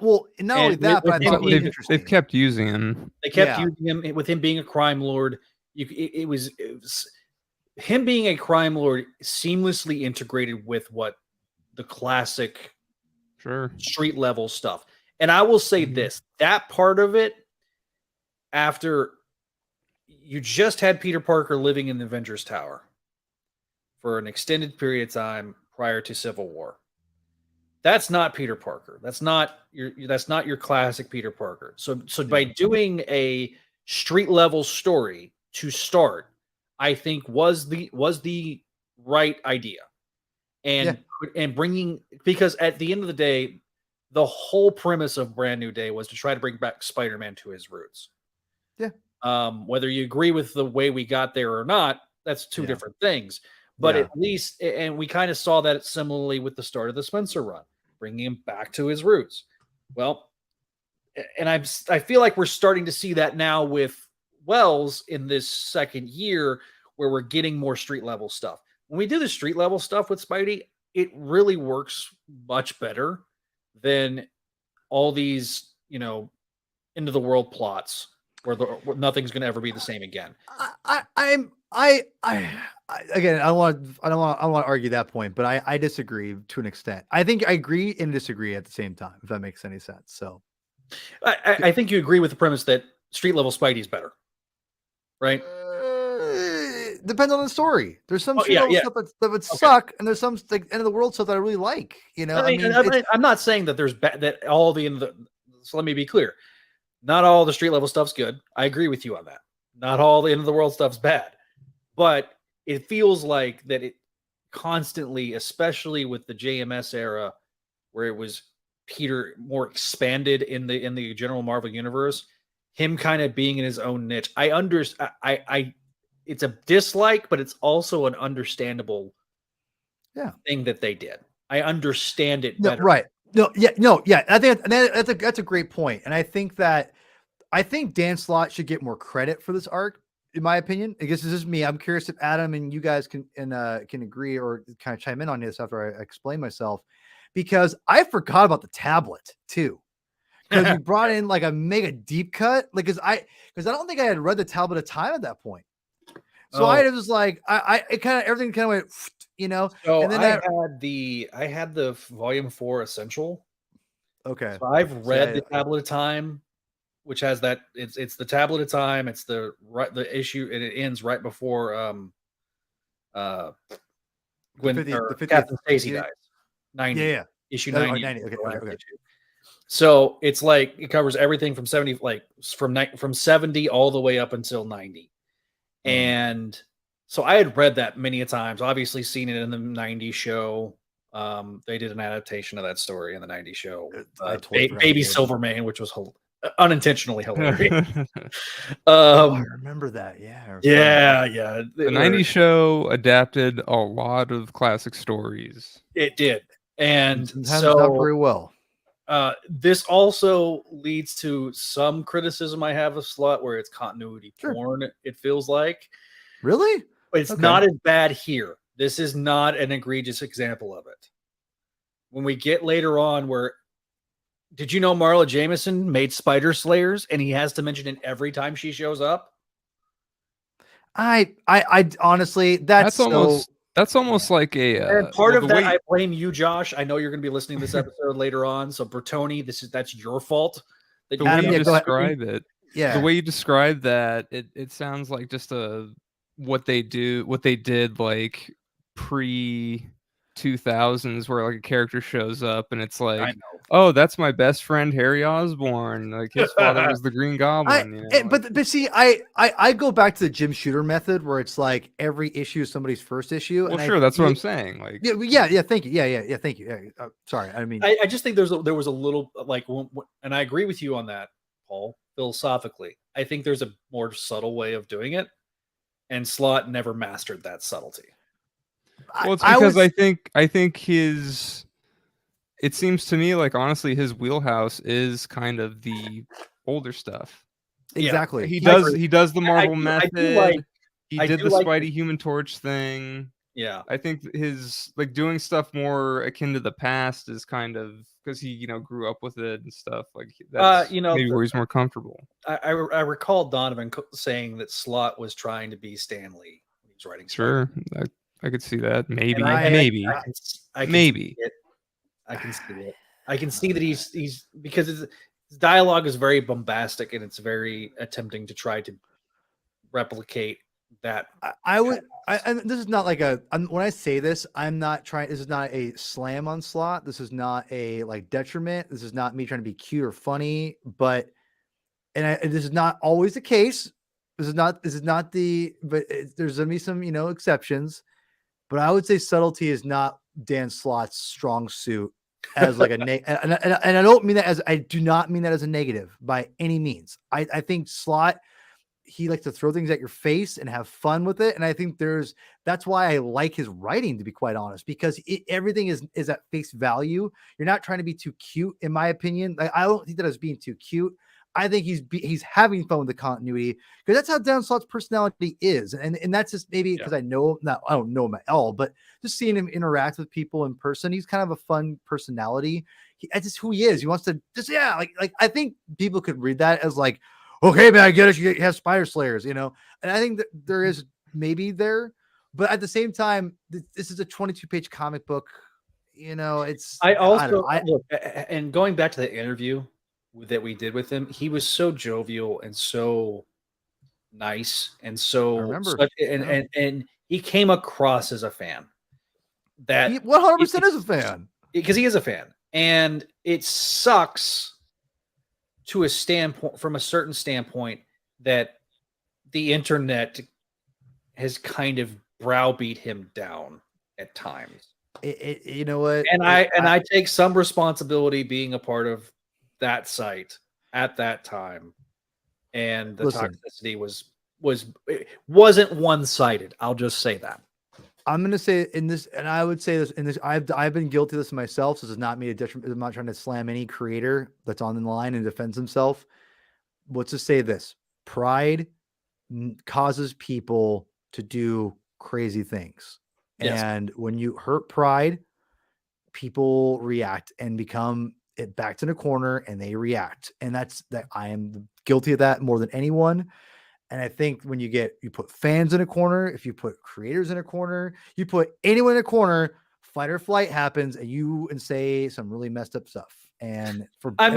Well, not only that, but I thought they've kept using him. They kept using him with him being a crime lord. It was him being a crime lord seamlessly integrated with what the classic street level stuff. And I will say this, that part of it, after you just had Peter Parker living in the Avengers Tower for an extended period of time prior to Civil War. That's not Peter Parker. That's not your classic Peter Parker. So by doing a street level story to start, I think was the right idea. And bringing, because at the end of the day, the whole premise of Brand New Day was to try to bring back Spider-Man to his roots. Yeah. Whether you agree with the way we got there or not, that's two different things. But at least, and we kind of saw that similarly with the start of the Spencer run, bringing him back to his roots. Well, and I feel like we're starting to see that now with Wells in this second year, where we're getting more street level stuff. When we do the street level stuff with Spidey, it really works much better than all these, into the world plots where nothing's going to ever be the same again. Again, I don't want to argue that point, but I disagree to an extent. I think I agree and disagree at the same time, if that makes any sense. So I think you agree with the premise that street level Spidey is better, right? Depends on the story. There's some street level stuff that would suck, and there's some like end of the world stuff that I really like. I'm not saying that there's that all the end of the. So let me be clear. Not all the street level stuff's good. I agree with you on that. Not all the end of the world stuff's bad, but it feels like that it constantly, especially with the JMS era, where it was Peter more expanded in the general Marvel universe, him kind of being in his own niche. It's a dislike, but it's also an understandable thing that they did. I understand it better. Right. I think that's a great point. And I think Dan Slott should get more credit for this arc, in my opinion. I guess this is me. I'm curious if Adam and you guys can agree or kind of chime in on this after I explain myself, because I forgot about the tablet too. Because you brought in like a mega deep cut, like because I don't think I had read the Tablet of Time at that point. So I was like, everything kind of went, So and then I had the Volume 4 Essential. Okay. So I've read the Tablet of Time, which has that. It's the Tablet of Time. It's the issue, and it ends right before Captain Stacy dies. 90. Issue 90. Okay. So it's like it covers everything from 70, like from 70 all the way up until 90. And so I had read that many a times, obviously seen it in the 90s show. They did an adaptation of that story in the 90s show. Baby Silvermane, which was unintentionally hilarious. I remember that. Yeah. The 90s show adapted a lot of classic stories. It did. And so not very well. This also leads to some criticism I have of Slott, where it's continuity porn, it feels like. Really? But it's not as bad here. This is not an egregious example of it. When we get later on, where did you know Marla Jameson made Spider Slayers, and he has to mention it every time she shows up? I honestly, that's almost like a. And part of that, I blame you, Josh. I know you're going to be listening to this episode later on. So, Bertoni, that's your fault. The way you describe it, the way you describe that, it sounds like just what they did like pre 2000s, where like a character shows up and it's like, oh, that's my best friend Harry Osborn. Like his father was the Green Goblin. But see, I go back to the Jim Shooter method, where it's like every issue is somebody's first issue. Well, sure, that's what I'm saying. Like, yeah. Thank you. Thank you. Sorry, I mean, I just think there was a little like, and I agree with you on that, Paul. Philosophically, I think there's a more subtle way of doing it, and Slott never mastered that subtlety. Well, it's because I think his. It seems to me like, honestly, his wheelhouse is kind of the older stuff. Exactly. He does the Marvel method. He did the Spidey Human Torch thing. Yeah. I think his like doing stuff more akin to the past is kind of because he grew up with it and stuff like that's maybe where he's more comfortable. I recall Donovan saying that Slott was trying to be Stan Lee when he he's writing. Sure, I could see that. Maybe, I can maybe. I can see it. I can see that he's because his dialogue is very bombastic and it's very attempting to try to replicate that. And this is not like when I say this, I'm not trying. This is not a slam on Slott. This is not a like detriment. This is not me trying to be cute or funny. But this is not always the case. This is not But there's gonna be some exceptions. But I would say subtlety is not Dan Slott's strong suit as like and I don't mean that as I do not mean that as a negative by any means. I think Slott, he likes to throw things at your face and have fun with it. And I think that's why I like his writing, to be quite honest, because everything is at face value. You're not trying to be too cute, in my opinion. Like, I don't think that as being too cute. I think he's having fun with the continuity because that's how Dan Slott's personality is. And that's just maybe because I don't know him at all, but just seeing him interact with people in person, he's kind of a fun personality. That's just who he is. He wants to just, like I think people could read that as like, okay, man, I get it. You have Spider Slayers, And I think that there is maybe there, but at the same time, this is a 22-page comic book. Look, and going back to the interview that we did with him, he was so jovial and so nice and and he came across as a fan. That he 100% is a fan, because he is a fan, and it sucks to a standpoint, from a certain standpoint, that the internet has kind of browbeat him down at times. You know what? And I take some responsibility being a part of that site at that time, and the toxicity wasn't one-sided. I'll just say that. I'm going to say in this, and I would say this in this, I've been guilty of this myself. So this is not me a detriment. I'm not trying to slam any creator that's on the line and defends himself. Let's just say this: pride causes people to do crazy things. Yes. And when you hurt pride, people react and become backed in a corner, and they react. And I am guilty of that more than anyone. And I think when you put fans in a corner, if you put creators in a corner, you put anyone in a corner, fight or flight happens, and say some really messed up stuff. And when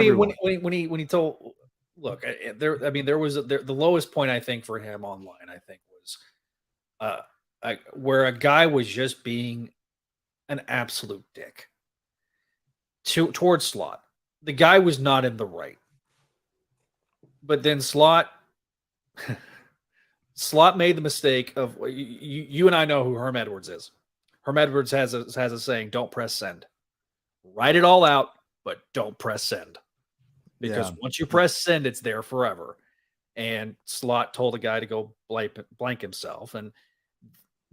he told, look, there was the lowest point I think for him online, I think, was where a guy was just being an absolute dick towards Slott. The guy was not in the right, but then Slott made the mistake of, you and I know who Herm Edwards is. Herm Edwards has a saying: "Don't press send. Write it all out, but don't press send, because once you press send, it's there forever." And Slott told a guy to go blank himself, and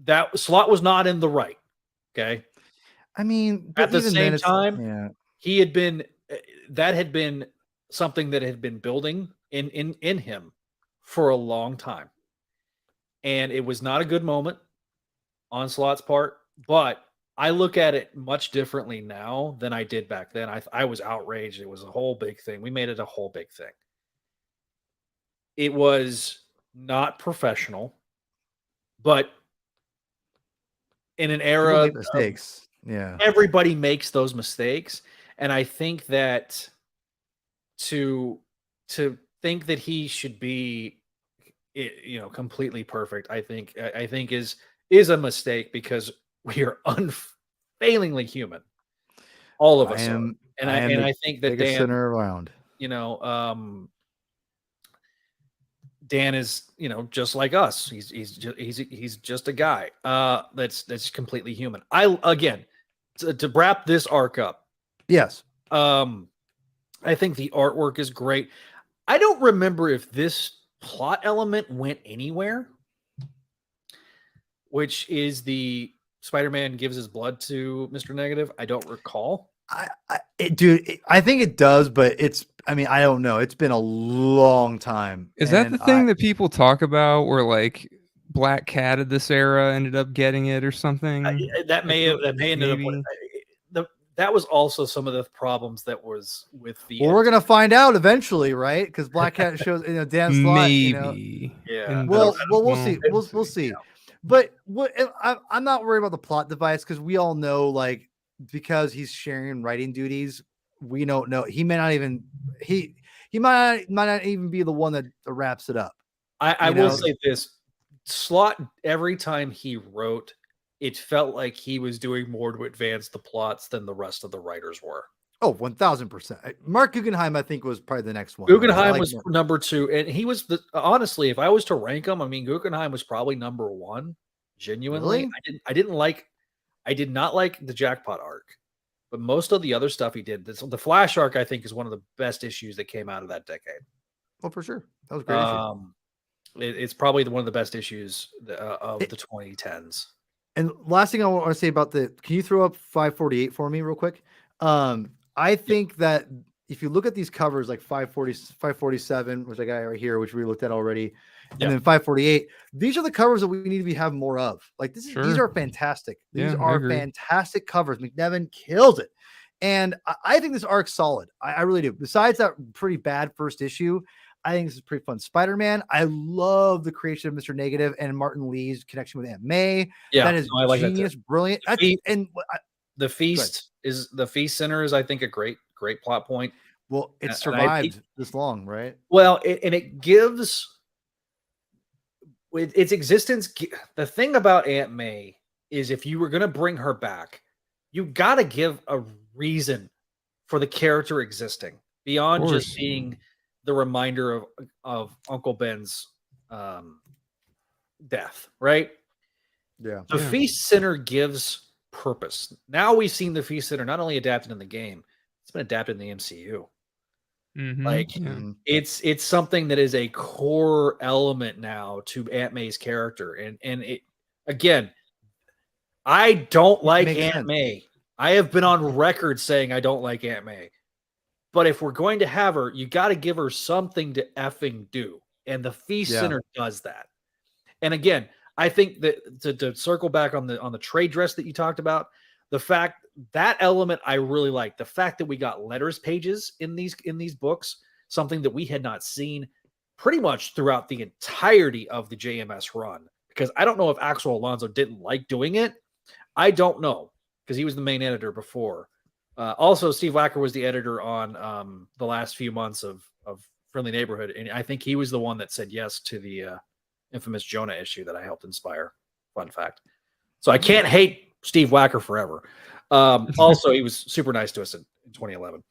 that Slott was not in the right. Okay, I mean, at the same time, he had been that had been something that had been building in him for a long time. And it was not a good moment on Slott's part, but I look at it much differently now than I did back then. I was outraged. It was a whole big thing. We made it a whole big thing. It was not professional, but in an era of mistakes, everybody makes those mistakes. And I think that to think that he should be, completely perfect, I think is a mistake, because we are unfailingly human. All of us are. And I think that Dan, center around, Dan is, just like us. He's just a guy that's completely human. To wrap this arc up. Yes. I think the artwork is great. I don't remember if this plot element went anywhere, which is the Spider-Man gives his blood to Mr. Negative. I don't recall. I think it does, but I don't know. It's been a long time. Is that the thing that people talk about, where like Black Catted this era ended up getting it or something? That may end up. That was also some of the problems that was with the. Well, we're gonna find out eventually, right? Because Black Cat shows, Dan Slott. Maybe. Yeah. Well, we'll see. We'll see. But I'm not worried about the plot device because we all know, like, because he's sharing writing duties, we don't know. He may not even he might not even be the one that wraps it up. I will say this: Slott, every time he wrote, it felt like he was doing more to advance the plots than the rest of the writers were. Oh, 1000%. Mark Guggenheim, I think, was probably the next one. Guggenheim was number 2, and he was honestly, if I was to rank them, I mean, Guggenheim was probably number 1. Genuinely, really? I did not like the Jackpot arc, but most of the other stuff he did. The Flash arc, I think, is one of the best issues that came out of that decade. Oh, for sure, that was a great issue. It's probably one of the best issues of the 2010s. And last thing I want to say about can you throw up 548 for me real quick? I think that if you look at these covers, like 547, which I got right here, which we looked at already, and then 548, these are the covers that we need to have more of. Like these are fantastic. These are fantastic covers. McNevin kills it. And I think this arc's solid. I really do. Besides that pretty bad first issue, I think this is pretty fun. Spider-Man, I love the creation of Mr. Negative and Martin Lee's connection with Aunt May. Yeah, that is genius, brilliant. The Feast Center is, I think, a great plot point. Well, it survived this long, right? Well, it gives its existence. The thing about Aunt May is, if you were going to bring her back, you got to give a reason for the character existing beyond just being the reminder of Uncle Ben's death, right? Yeah. The Feast Center gives purpose. Now we've seen the Feast Center not only adapted in the game, it's been adapted in the MCU. It's something that is a core element now to Aunt May's character. And it, again, I don't like Aunt May. I have been on record saying I don't like Aunt May. But if we're going to have her, you got to give her something to effing do. And the Feast Center does that. And again, I think that to circle back on the trade dress that you talked about, the fact that element I really like. The fact that we got letters pages in these books, something that we had not seen pretty much throughout the entirety of the JMS run. Because I don't know if Axel Alonso didn't like doing it. I don't know, because he was the main editor before. Also, Steve Wacker was the editor on the last few months of Friendly Neighborhood, and I think he was the one that said yes to the infamous Jonah issue that I helped inspire. Fun fact. So I can't hate Steve Wacker forever. Also, he was super nice to us in 2011.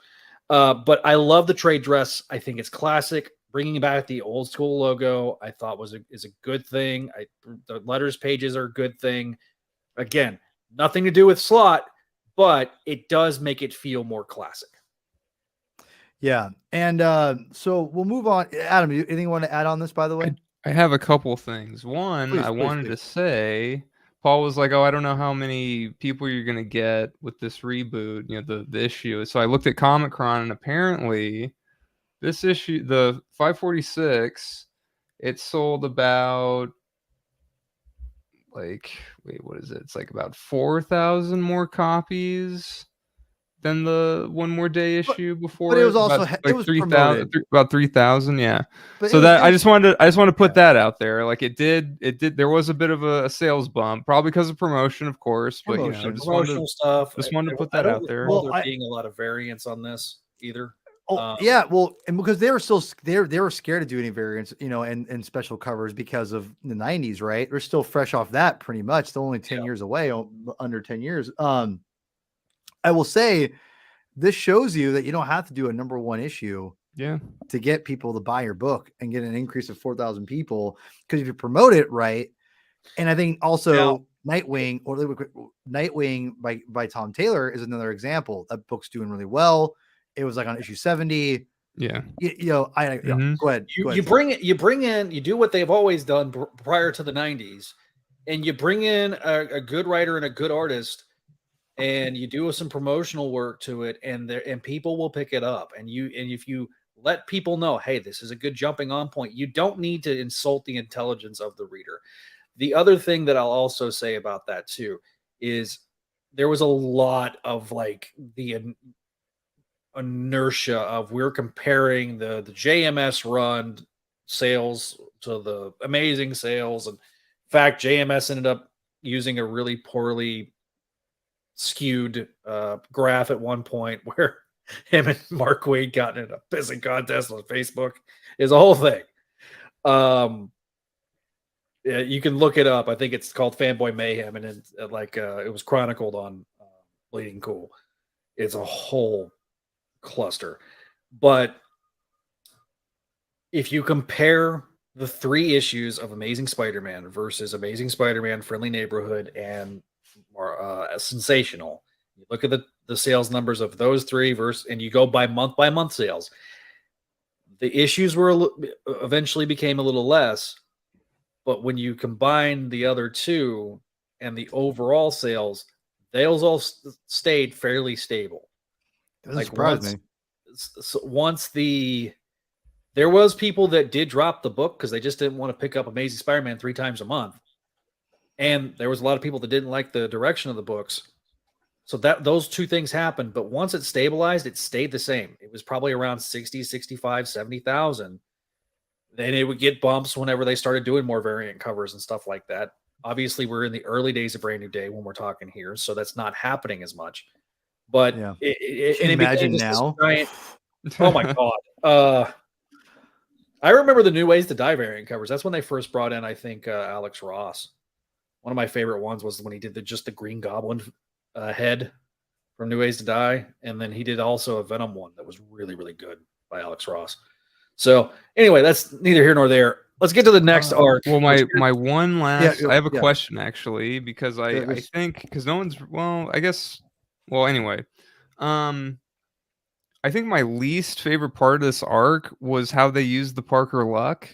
But I love the trade dress. I think it's classic. Bringing back the old school logo, I thought is a good thing. The letters pages are a good thing. Again, nothing to do with Slott, but it does make it feel more classic. Yeah. And so we'll move on. Adam, anything you want to add on this, by the way? I have a couple things. One, I wanted to say, Paul was like, oh, I don't know how many people you're going to get with this reboot, the issue. So I looked at Comic-Con, and apparently this issue, the 546, it sold about, what is it? It's like about 4,000 more copies than the One More Day issue before. But it was also it was 3,000, about 3,000, yeah. But so I just wanted to put that out there. Like it did. There was a bit of a sales bump, probably because of promotion, of course. But promotional stuff. Just wanted to put that out there. Well, there being a lot of variants on this either. Oh yeah, well, and because they were still they were scared to do any variants, and special covers because of the 90s, right? They're still fresh off that pretty much. Still only 10 years away, under 10 years. I will say this shows you that you don't have to do a number 1 issue to get people to buy your book and get an increase of 4,000 people. Because if you promote it right, and I think also Nightwing by Tom Taylor is another example. That book's doing really well. It was like on issue 70. Yeah. Go ahead. You bring in, you do what they've always done prior to the 90s, and you bring in a good writer and a good artist, and you do some promotional work to it, and people will pick it up. And if you let people know, hey, this is a good jumping on point, you don't need to insult the intelligence of the reader. The other thing that I'll also say about that too is there was a lot of the inertia of we're comparing the JMS run sales to the amazing sales and fact, JMS ended up using a really poorly skewed graph at one point where him and Mark Waid got in a pissing contest on Facebook. Is a whole thing. Yeah, you can look it up. I think it's called Fanboy Mayhem, and it's it was chronicled on Bleeding Cool. It's a whole cluster. But if you compare the 3 issues of Amazing Spider-Man versus Amazing Spider-Man, Friendly Neighborhood, and Sensational, you look at the sales numbers of those 3 and you go by month sales. The issues eventually became a little less, but when you combine the other 2 and the overall sales, those all stayed fairly stable. Doesn't surprise me. Once there was people that did drop the book because they just didn't want to pick up Amazing Spider-Man 3 times a month. And there was a lot of people that didn't like the direction of the books. So those 2 things happened. But once it stabilized, it stayed the same. It was probably around 60, 65, 70,000. Then it would get bumps whenever they started doing more variant covers and stuff like that. Obviously, we're in the early days of Brand New Day when we're talking here. So that's not happening as much. But yeah. imagine now. Oh my God. I remember the New Ways to Die variant covers. That's when they first brought in, I think, Alex Ross. One of my favorite ones was when he did just the Green Goblin head from New Ways to Die. And then he did also a Venom one that was really, really good by Alex Ross. So anyway, that's neither here nor there. Let's get to the next arc. Well, my one last, I have a question actually, because I think, because no one's, anyway, I think my least favorite part of this arc was how they used the Parker Luck.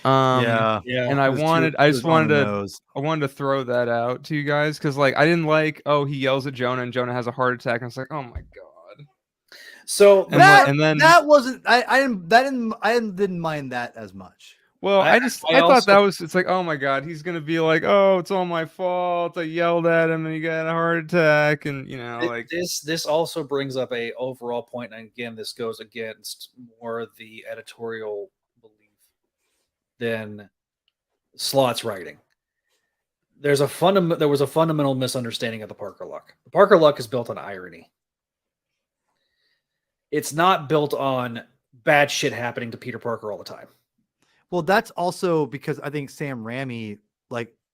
Yeah. And I wanted to throw that out to you guys because I didn't like, he yells at Jonah and Jonah has a heart attack, and I was like, oh my God. So and then that wasn't I didn't mind that as much. Well, I thought that was, it's like, oh my God, he's gonna be like, oh, it's all my fault. I yelled at him and he got a heart attack, and this also brings up a overall point, and again, this goes against more the editorial belief than Slott's writing. There was a fundamental misunderstanding of the Parker Luck. The Parker Luck is built on irony. It's not built on bad shit happening to Peter Parker all the time. Well, that's also because I think Sam Raimi,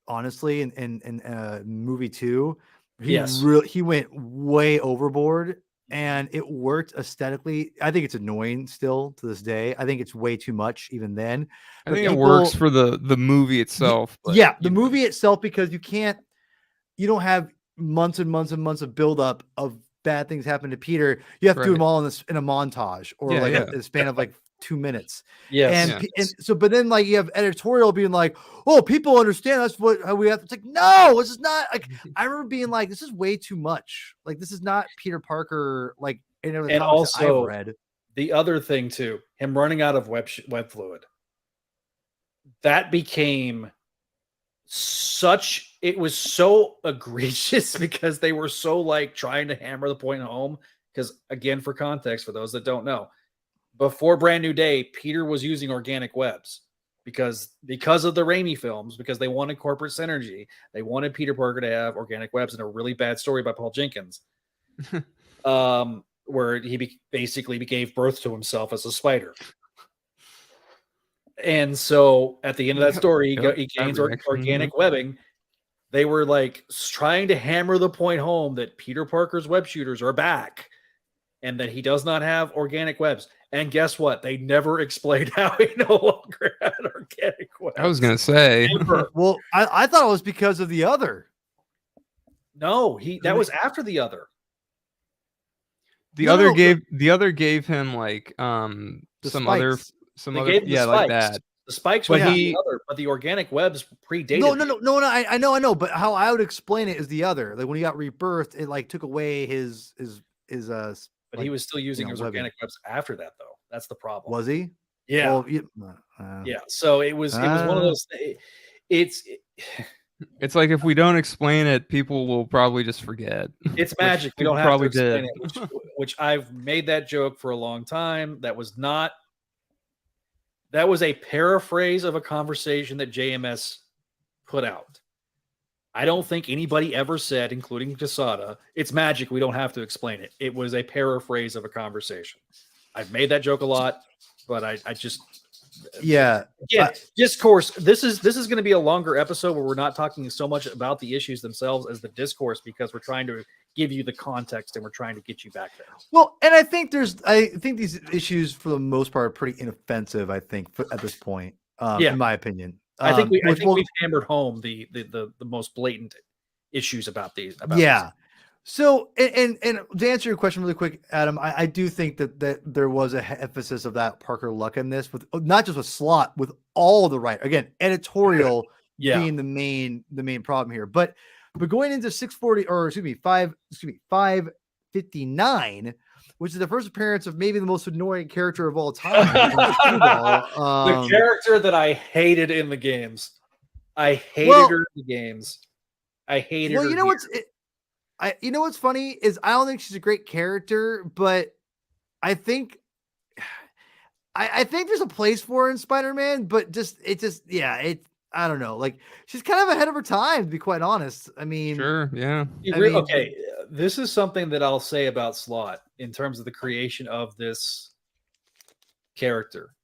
honestly, in movie 2, he went way overboard, and it worked aesthetically. I think it's annoying still to this day. I think it's way too much even then. I think it works for the movie itself. The movie itself, because you don't have months and months and months of buildup of bad things happen to Peter. You have to do them all in a montage or a span of 2 minutes. And so, but then you have editorial being like, oh, people understand that's how we have to. It's like, no, this is not I remember being like, this is way too much. This is not Peter Parker. And also I've read. The other thing too, him running out of web fluid. That became it was so egregious because they were so trying to hammer the point home. Because again, for context, for those that don't know, before Brand New Day, Peter was using organic webs because of the Raimi films, because they wanted corporate synergy. They wanted Peter Parker to have organic webs, in a really bad story by Paul Jenkins, where he basically gave birth to himself as a spider. And so at the end of that story, he gains organic webbing. They were trying to hammer the point home that Peter Parker's web shooters are back and that he does not have organic webs. And guess what? They never explained how he no longer had organic webs. I was going to say. Well, I thought it was because of the other. No, that was after the other. The other gave him some other like that. The spikes were the other, but the organic webs predated. No. I know. But how I would explain it is the other. When he got rebirthed, it took away his But he was still using his organic webs after that, though. That's the problem. Was he? Yeah. Well, yeah. So it was one of those. It's like if we don't explain it, people will probably just forget. It's magic. We don't have to explain it. Which I've made that joke for a long time. That was a paraphrase of a conversation that JMS put out. I don't think anybody ever said, including Casada, it's magic, we don't have to explain it. It was a paraphrase of a conversation. I've made that joke a lot, but I just discourse. This is going to be a longer episode where we're not talking so much about the issues themselves as the discourse, because we're trying to give you the context and we're trying to get you back there. Well, and I think these issues for the most part are pretty inoffensive, I think, at this point, in my opinion. I think we've hammered home the most blatant issues about these. So, and to answer your question really quick, Adam, I do think that there was a emphasis of that Parker Luck in this, with not just with Slott, with all the again, editorial being the main problem here. But going into 559, which is the first appearance of maybe the most annoying character of all time. The character that I hated in the games. I hated her in the games. I hated her. Well, you know what's funny is I don't think she's a great character, but I think there's a place for her in Spider-Man, but I don't know. Like, she's kind of ahead of her time, to be quite honest. I mean, sure, yeah. Okay, this is something that I'll say about Slott in terms of the creation of this character.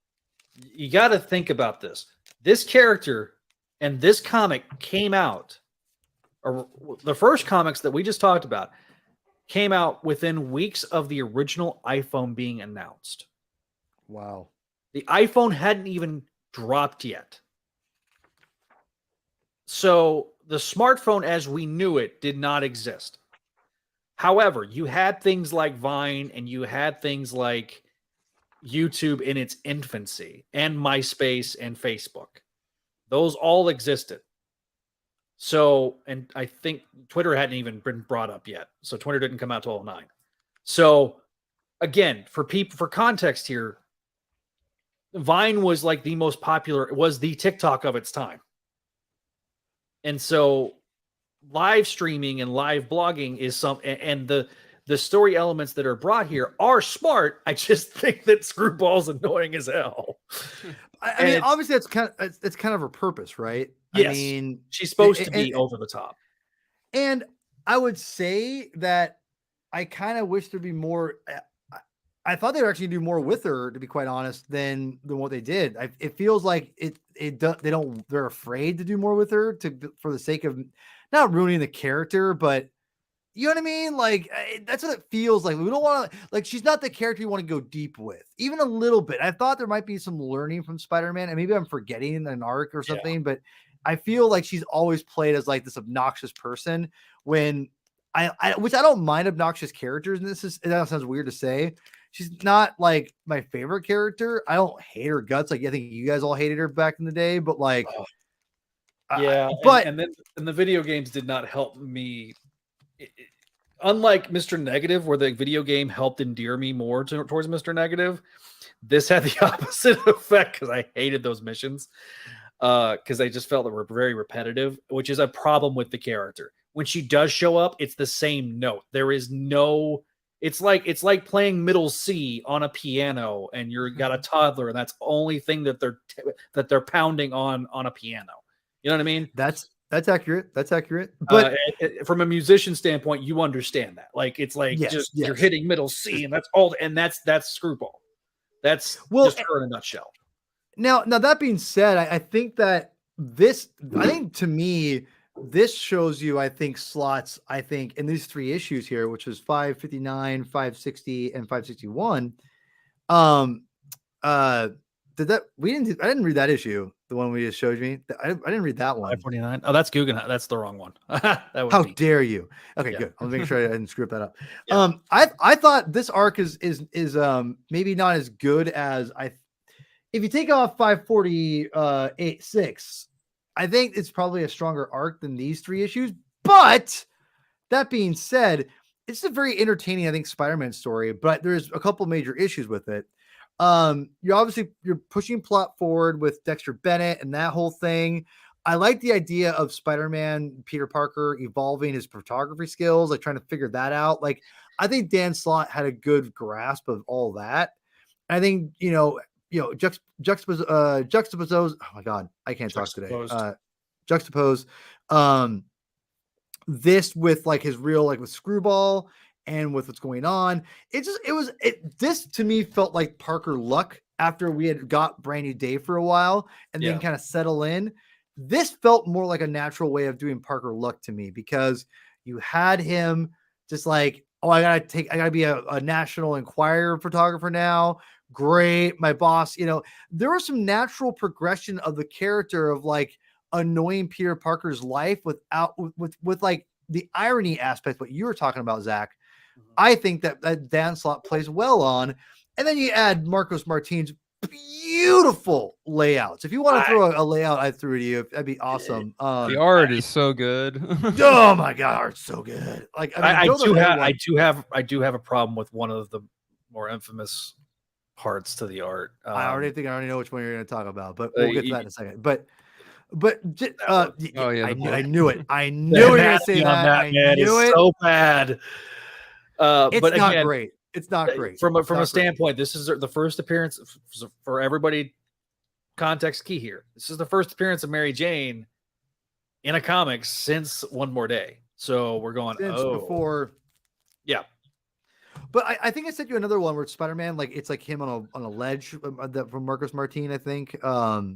You got to think about this. This character and this comic came out, or the first comics that we just talked about came out within weeks of the original iPhone being announced. Wow. The iPhone hadn't even dropped yet. So the smartphone as we knew it did not exist. However, you had things like Vine and you had things like YouTube in its infancy, and MySpace and Facebook. Those all existed. So, and I think Twitter hadn't even been brought up yet. So Twitter didn't come out till 2009. So again, for context here, Vine was like the most popular, it was the TikTok of its time. And so live streaming and live blogging is and the story elements that are brought here are smart. I just think that Screwball's annoying as hell. I mean, obviously it's kind of her purpose, right? Yes. I mean, she's supposed to be over the top. And I would say that I kind of wish there'd be more. I thought they would actually do more with her, to be quite honest, than what they did. It feels like they're afraid to do more with her for the sake of not ruining the character, but you know what I mean? Like, that's what it feels like. We don't want to, like, she's not the character you want to go deep with, even a little bit. I thought there might be some learning from Spider-Man, and maybe I'm forgetting an arc or something, but I feel like she's always played as like this obnoxious person when which I don't mind obnoxious characters. And that sounds weird to say. She's not like my favorite character. I don't hate her guts. Like, I think you guys all hated her back in the day, but like, and the video games did not help me. Unlike Mr. Negative, where the video game helped endear me more towards Mr. Negative, this had the opposite effect because I hated those missions because I just felt that were very repetitive, which is a problem with the character. When she does show up, it's the same note. There is no. It's like playing middle C on a piano, and you got a toddler, and that's the only thing that they're pounding on a piano. You know what I mean? That's accurate. That's accurate. But from a musician standpoint, you understand that. Like, it's like you're hitting middle C, and that's all. And that's Screwball. That's just her in a nutshell. Now that being said, I think that to me, this shows you, I think, Slott's, in these three issues here, which was 559, 560, and 561. I didn't read that issue. The one we just showed me. I didn't read that one. 549. Oh, that's Guggenheim. That's the wrong one. How dare you? Okay, good. I'll make sure I didn't screw that up. Yeah. I thought this arc is maybe not as good as if you take off 548.6, I think it's probably a stronger arc than these three issues. But that being said, it's a very entertaining, I think, Spider-Man story, but there's a couple major issues with it. You're pushing plot forward with Dexter Bennett and that whole thing. I like the idea of Spider-Man, Peter Parker, evolving his photography skills, like trying to figure that out. Like, I think Dan Slott had a good grasp of all that. I think, juxtapose. Oh my God, I can't talk today. juxtapose this with like his real, like with Screwball and with what's going on. This to me felt like Parker Luck after we had got Brand New Day for a while and then kind of settle in. This felt more like a natural way of doing Parker Luck to me, because you had him just like, oh, I gotta be a National Enquirer photographer now. Great. My boss, there was some natural progression of the character of like annoying Peter Parker's life without with like the irony aspect, what you were talking about, Zach. I think that Dan Slott plays well on. And then you add Marcos Martin's beautiful layouts. If you want to throw a layout, I threw it to you. That'd be awesome. The art is so good. Oh my God, art's so good. Like I do have a problem with one of the more infamous parts to the art. I already know which one you're going to talk about, but we'll get to that in a second. But I knew it. I knew you were going to say that. I knew it. So bad. It's but not again, great. It's not great. From a standpoint, this is the first appearance for everybody. Context key here. This is the first appearance of Mary Jane in a comic since One More Day. So we're going before. Yeah. But I think I sent you another one where it's Spider-Man, like it's like him on a ledge from Marcos Martin, I think. Yes,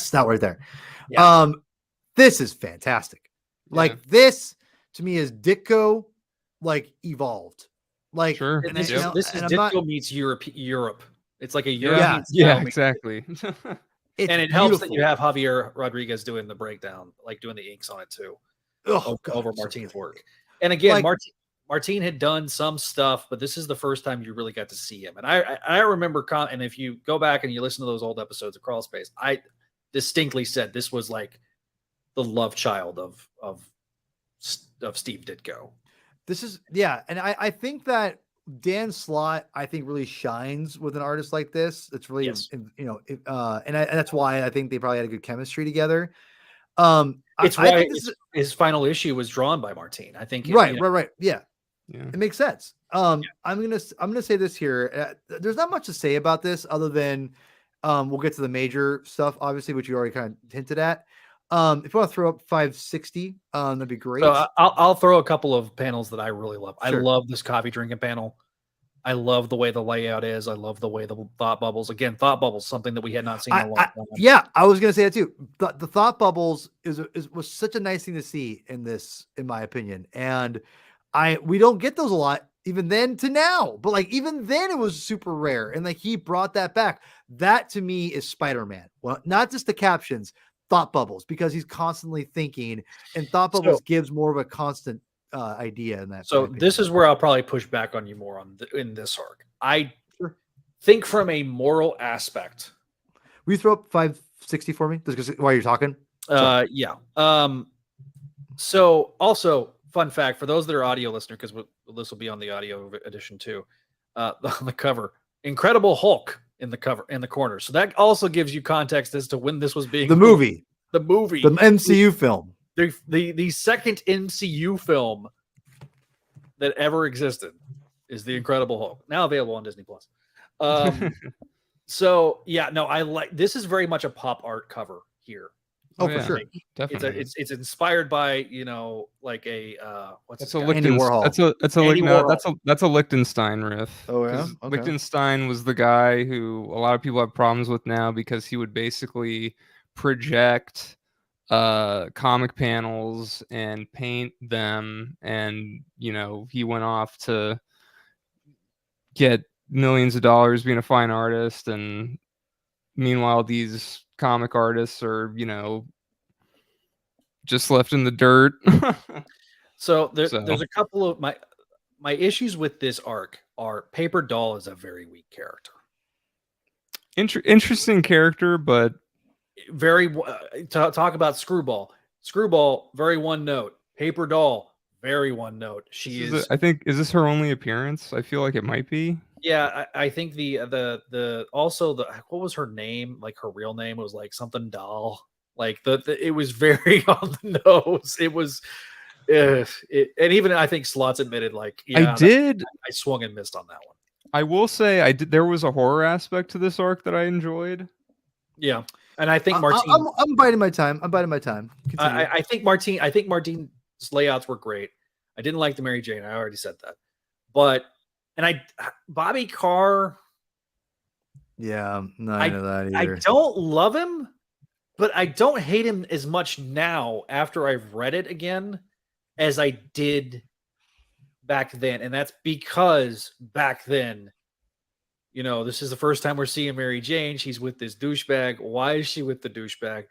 that right there. Yeah. This is fantastic. Yeah. Like this to me is Ditko like evolved. Like sure. This is Ditko meets Europe. It's like a Europe. Yeah, exactly. And it helps that you have Javier Rodriguez doing the breakdown, like doing the inks on it too. Over Martin's work. And again, like, Martin had done some stuff, but this is the first time you really got to see him. And I remember, and if you go back and you listen to those old episodes of Crawl Space, I distinctly said this was like the love child of Steve Ditko. This is, and I think that Dan Slott, I think, really shines with an artist like this. It's really, and that's why I think they probably had a good chemistry together. It's why his final issue was drawn by Martin. I think. Right. Yeah. It makes sense. I'm gonna say this here. There's not much to say about this other than we'll get to the major stuff, obviously, which you already kind of hinted at. If you want to throw up 560, that'd be great. So I'll throw a couple of panels that I really love. Sure. I love this coffee drinking panel. I love the way the layout is. I love the way the thought bubbles. Again, thought bubbles, something that we had not seen in a long time. Yeah, I was gonna say that too. The thought bubbles was such a nice thing to see in this, in my opinion. And we don't get those a lot, even then to now. But like even then, it was super rare. And like he brought that back. That to me is Spider-Man. Well, not just the captions, thought bubbles, because he's constantly thinking, and thought bubbles gives more of a constant idea in that. So this is where I'll probably push back on you more in this arc. I think from a moral aspect. Will you throw up 560 for me? Just while you're talking. Yeah. So also fun fact for those that are audio listener, because this will be on the audio edition too. On the cover, Incredible Hulk in the cover in the corner. So that also gives you context as to when this was being the movie, the MCU film. The second MCU film that ever existed is The Incredible Hulk, now available on Disney Plus. So yeah, no, I like this is very much a pop art cover here. Oh, for sure, definitely. It's inspired by like a that's a Lichtenstein riff. Oh yeah, okay. Lichtenstein was the guy who a lot of people have problems with now because he would basically project comic panels and paint them, and he went off to get millions of dollars being a fine artist, and meanwhile these comic artists are just left in the dirt. so there's a couple of my issues with this arc are Paper Doll is a very weak character. Interesting character, but very talk about Screwball, very one note. Paper Doll, very one note. I think, is this her only appearance? I feel like it might be. Yeah, I think the what was her name? Like her real name was like something Doll. Like it was very on the nose. It was, and even I think Slott's admitted like, yeah, I swung and missed on that one. I will say there was a horror aspect to this arc that I enjoyed. Yeah. And I think Martine. I'm biding my time. I think Martine's layouts were great. I didn't like the Mary Jane. I already said that. But Bobby Carr. Yeah, no, I know that either. I don't love him, but I don't hate him as much now after I've read it again as I did back then. And that's because back then, this is the first time we're seeing Mary Jane. She's with this douchebag. Why is she with the douchebag?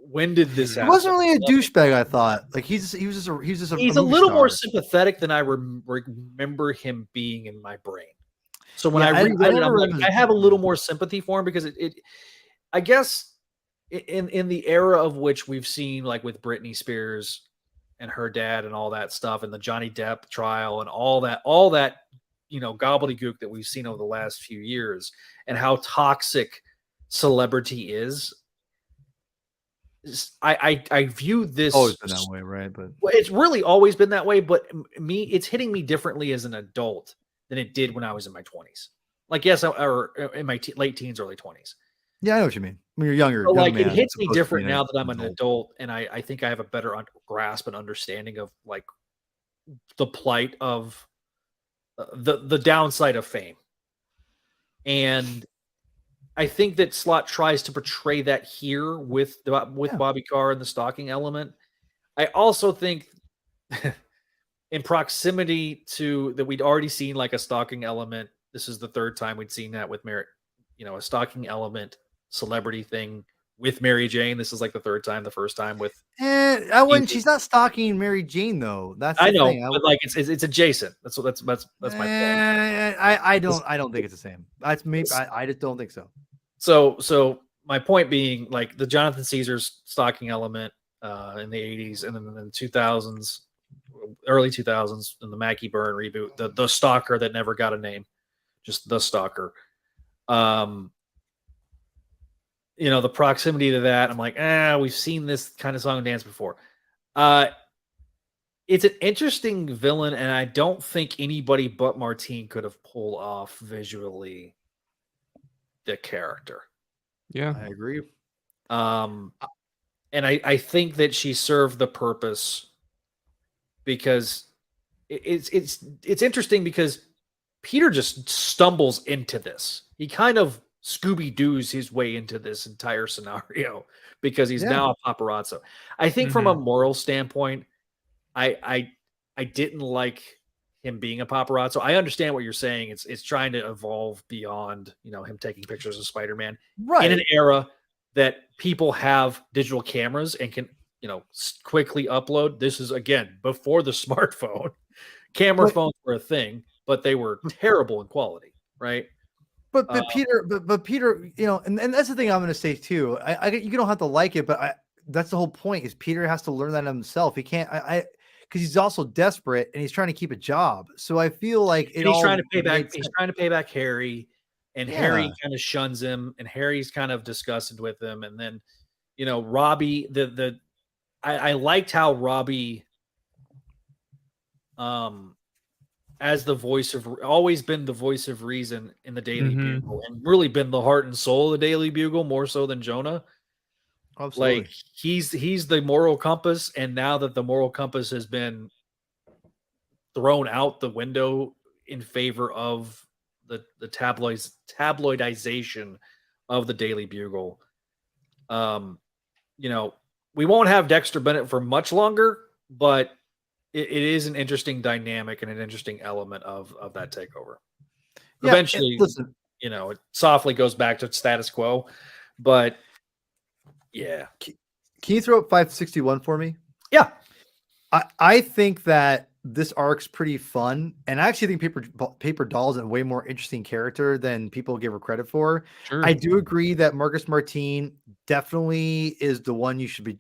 When did this happen? He wasn't really a douchebag, I thought. Like he's a little more sympathetic than I remember him being in my brain. So when I reread it, I'm like, I have a little more sympathy for him because I guess in the era of which we've seen, like with Britney Spears and her dad and all that stuff, and the Johnny Depp trial and all that gobbledygook that we've seen over the last few years, and how toxic celebrity is. I view this always been that way, right? But it's really always been that way. But it's hitting me differently as an adult than it did when I was in my 20s. Like, yes, or in my late teens, early 20s. Yeah, I know what you mean. When you're younger, so like it hits me different now that I'm an adult, and I think I have a better grasp and understanding of like the plight of the downside of fame. And I think that Slott tries to portray that here with Bobby Carr and the stalking element. I also think in proximity to that, we'd already seen like a stalking element. This is the third time we'd seen that with a stalking element celebrity thing with Mary Jane. This is like the third time. The first time with she's not stalking Mary Jane though. That's I know, but like it's adjacent. That's my point. I don't think it's the same. That's maybe I just don't think so. So my point being, like the Jonathan Caesar's stalking element in the 80s, and then in the 2000s, early 2000s, in the Mackie Byrne reboot, the stalker that never got a name, just the stalker. The proximity to that, I'm like, we've seen this kind of song and dance before. It's an interesting villain, and I don't think anybody but Martine could have pulled off visually the character. Yeah, I agree. And I think that she served the purpose because it's interesting because Peter just stumbles into this. He kind of Scooby-Doo's his way into this entire scenario because he's now a paparazzo. I think from a moral standpoint, I didn't like him being a paparazzo. I understand what you're saying. It's trying to evolve beyond, him taking pictures of Spider-Man in an era that people have digital cameras and can, quickly upload. This is again before the smartphone. Phones were a thing, but they were terrible in quality, right? But Peter, and that's the thing I'm going to say too. You don't have to like it, but that's the whole point. Is Peter has to learn that himself. He can't. Because he's also desperate and he's trying to keep a job. So I feel like he's trying to pay back. He's trying to pay back Harry, and Harry kind of shuns him, and Harry's kind of disgusted with him. And then, Robbie. I liked how Robbie, as the voice of always been the voice of reason in the Daily Bugle, and really been the heart and soul of the Daily Bugle more so than Jonah. Absolutely. Like he's the moral compass, and now that the moral compass has been thrown out the window in favor of the tabloidization of the Daily Bugle, we won't have Dexter Bennett for much longer, but it is an interesting dynamic and an interesting element of that takeover. Yeah, eventually, it softly goes back to status quo, but. Yeah. Can you throw up 561 for me? Yeah. I think that this arc's pretty fun. And I actually think Paper Doll is a way more interesting character than people give her credit for. Sure. I do agree that Marcus Martin definitely is the one you should be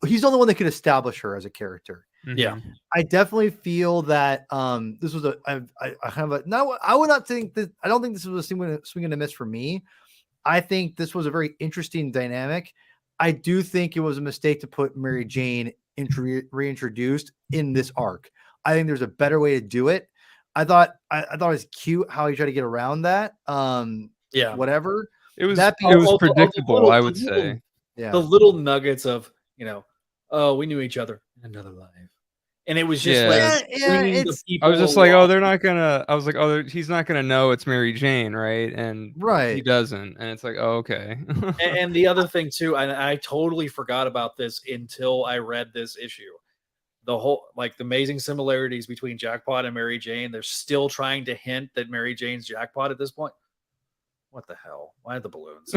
he's the only one that can establish her as a character. Yeah. I definitely feel that this was I would not think that I don't think this was a swing and a miss for me. I think this was a very interesting dynamic. I do think it was a mistake to put Mary Jane reintroduced in this arc. I think there's a better way to do it. I thought it was cute how he tried to get around that. Yeah. Whatever. It was predictable, I would say. Yeah. The little nuggets of, oh, we knew each other in another life. And it was just I was just like, oh, they're not gonna. I was like, oh, he's not gonna know it's Mary Jane, right? And he doesn't, and it's like, oh, okay. And the other thing too, I totally forgot about this until I read this issue. The whole the amazing similarities between Jackpot and Mary Jane. They're still trying to hint that Mary Jane's Jackpot at this point. What the hell? Why are the balloons?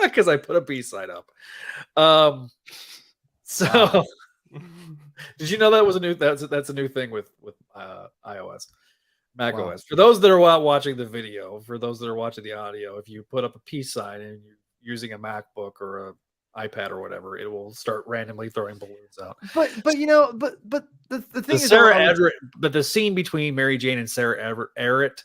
Because I put a B side up. So did you know that was a new that's a new thing with iOS, Mac OS? For those that are watching the video, for those that are watching the audio, if you put up a peace sign and you're using a MacBook or a iPad or whatever, it will start randomly throwing balloons out. But the thing is, Sarah Everett, but the scene between Mary Jane and Sarah Everett,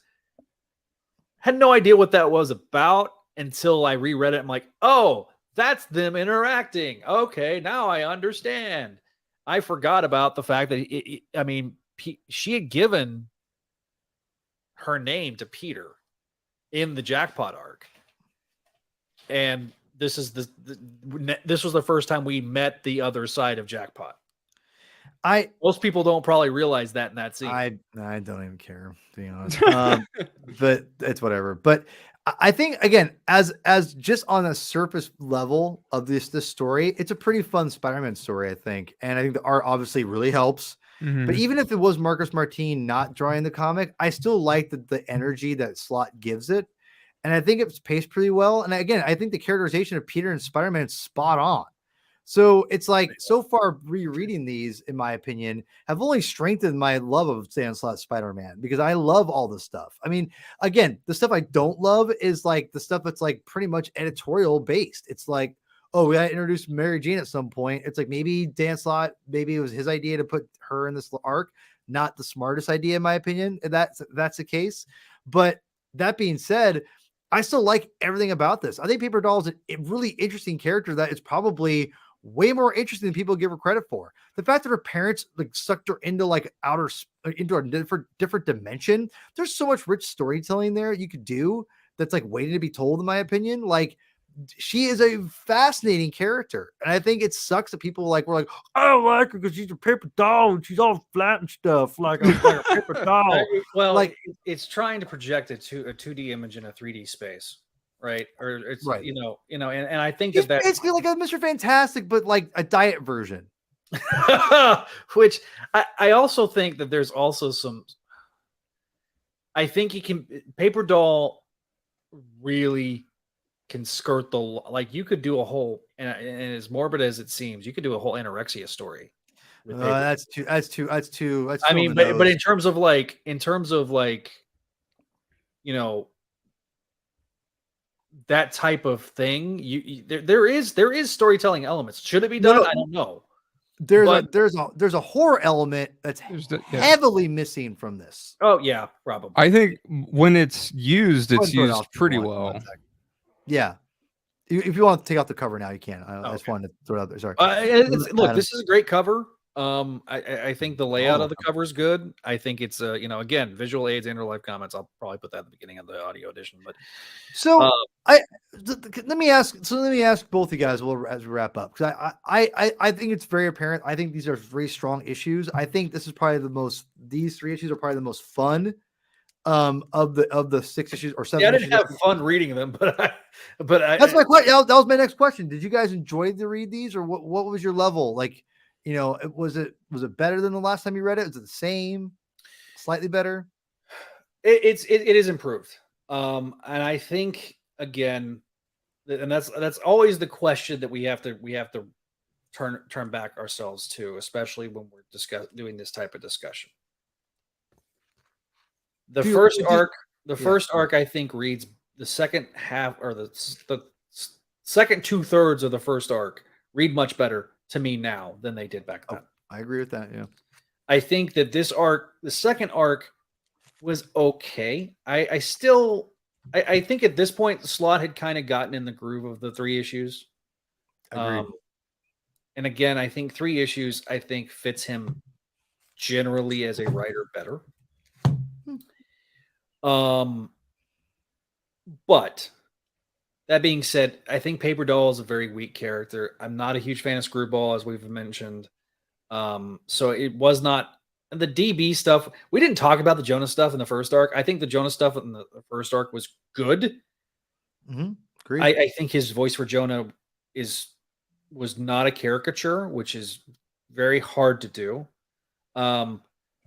had no idea what that was about until I reread it. I'm like, oh, that's them interacting. Okay, now I understand. I forgot about the fact that she had given her name to Peter in the Jackpot arc, and this is this was the first time we met the other side of Jackpot. Most people don't probably realize that in that scene. I don't even care, to be honest. But it's whatever. But I think, again, as just on a surface level of this story, it's a pretty fun Spider-Man story, I think. And I think the art obviously really helps. Mm-hmm. But even if it was Marcus Martin not drawing the comic, I still like the energy that Slott gives it. And I think it's paced pretty well. And again, I think the characterization of Peter and Spider-Man is spot on. So it's like, so far rereading these, in my opinion, have only strengthened my love of Dan Slott's Spider-Man, because I love all this stuff. I mean, again, the stuff I don't love is like the stuff that's like pretty much editorial based. It's like, oh, we got to introduce Mary Jane at some point. It's like maybe Dan Slott, maybe it was his idea to put her in this arc. Not the smartest idea, in my opinion. That's the case. But that being said, I still like everything about this. I think Paper Doll is a really interesting character that is probably way more interesting than people give her credit for. The fact that her parents like sucked her into like into a different dimension. There's so much rich storytelling there you could do that's like waiting to be told, in my opinion. Like, she is a fascinating character, and I think it sucks that people were like, I don't like her because she's a paper doll and she's all flat and stuff, like a paper doll. Well, like it's trying to project a 2D image in a 3D space. Right. Or it's right. And I think it's basically like a Mr. Fantastic, but like a diet version. Which I also think that there's also I think Paper Doll really can skirt you could do a whole, and as morbid as it seems, you could do a whole anorexia story. That's too. I mean, but in terms of that type of thing, there is storytelling elements. Should it be done? I don't know. There's a horror element that's heavily missing from this. Oh yeah, probably. I think when it's used pretty well. Yeah. If you want to take out the cover now, you can. I just wanted to throw it out there. Sorry. Look, this is a great cover. I think the layout of the cover is good. I think it's again, visual aids and live comments. I'll probably put that at the beginning of the audio edition. But so let me ask both you guys as we wrap up, because I think it's very apparent. I think these are very strong issues. I think this is probably these 3 issues are probably the most fun of the 6 issues or 7. Yeah, I didn't have fun reading them, but that's my question. That was my next question. Did you guys enjoy to read these, or what was your level like? Was it better than the last time you read it? Was it the same, slightly better? It is improved. And I think, again, and that's always the question that we have to turn back ourselves to, especially when we're doing this type of discussion. The first arc, I think, reads the second half, or the second 2/3 of the first arc read much better to me now than they did back then. I agree with that. Yeah. I think that this arc, the second arc, was okay. I think at this point, Slott had kind of gotten in the groove of the 3 issues. And again, I think 3 issues, fits him generally as a writer better. But that being said, I think Paper Doll is a very weak character. I'm not a huge fan of Screwball, as we've mentioned. So it was not the DB stuff. We didn't talk about the Jonah stuff in the first arc. I think the Jonah stuff in the first arc was good. Great. I think his voice for Jonah was not a caricature, which is very hard to do.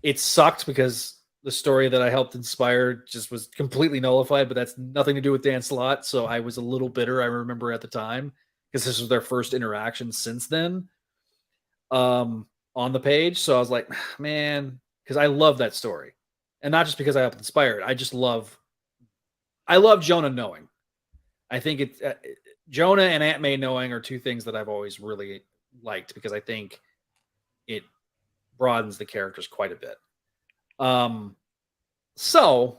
It sucked because the story that I helped inspire just was completely nullified, but that's nothing to do with Dan Slott. So I was a little bitter, I remember at the time, because this was their first interaction since then on the page. So I was like, man, because I love that story. And not just because I helped inspire it. I love Jonah knowing. I think it's Jonah and Aunt May knowing are two things that I've always really liked because I think it broadens the characters quite a bit. So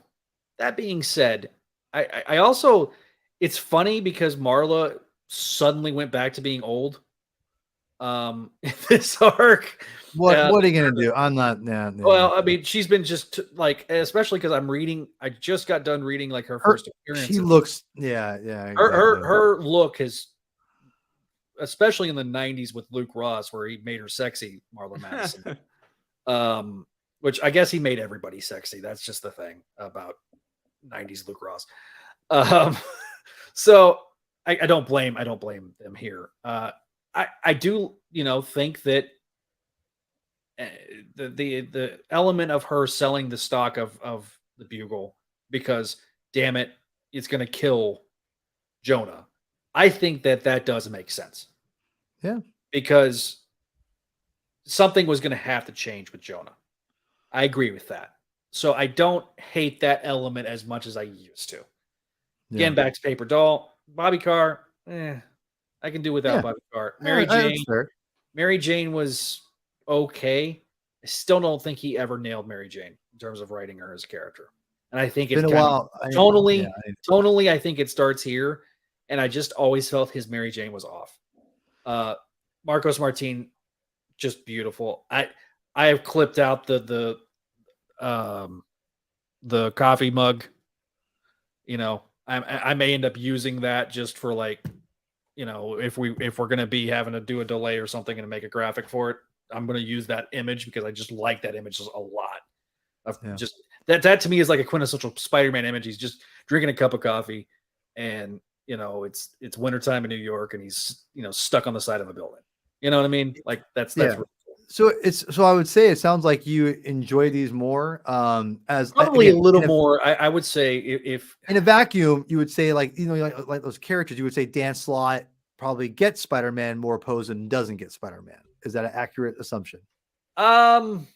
that being said, I also, it's funny because Marla suddenly went back to being old. In this arc. What are you gonna do? I'm not. Well, I mean, she's been just like, especially because I just got done reading like her first appearance. She looks, yeah. Exactly. Her look has, especially in the '90s with Luke Ross, where he made her sexy, Marla Madison. Which I guess he made everybody sexy. That's just the thing about '90s Luke Ross. So I don't blame them here. I do, think that the element of her selling the stock of the Bugle because, damn it, it's going to kill Jonah. I think that does make sense. Yeah. Because something was going to have to change with Jonah. I agree with that. So I don't hate that element as much as I used to. Again, back to Paper Doll. Bobby Carr, I can do without Bobby Carr. Mary Jane was okay. I still don't think he ever nailed Mary Jane in terms of writing her as a character. And I think it's been a while. Tonally, I think it starts here. And I just always felt his Mary Jane was off. Marcos Martin, just beautiful. I have clipped out the coffee mug. I may end up using that just for like, if we're gonna be having to do a delay or something and make a graphic for it, I'm gonna use that image because I just like that image a lot. Just that to me is like a quintessential Spider-Man image. He's just drinking a cup of coffee, and it's wintertime in New York, and he's stuck on the side of a building. You know what I mean? Like that's really cool. So I would say it sounds like you enjoy these more. As probably a little more. I would say if in a vacuum, you would say like those characters, you would say Dan Slott probably gets Spider-Man more opposed and doesn't get Spider-Man. Is that an accurate assumption? To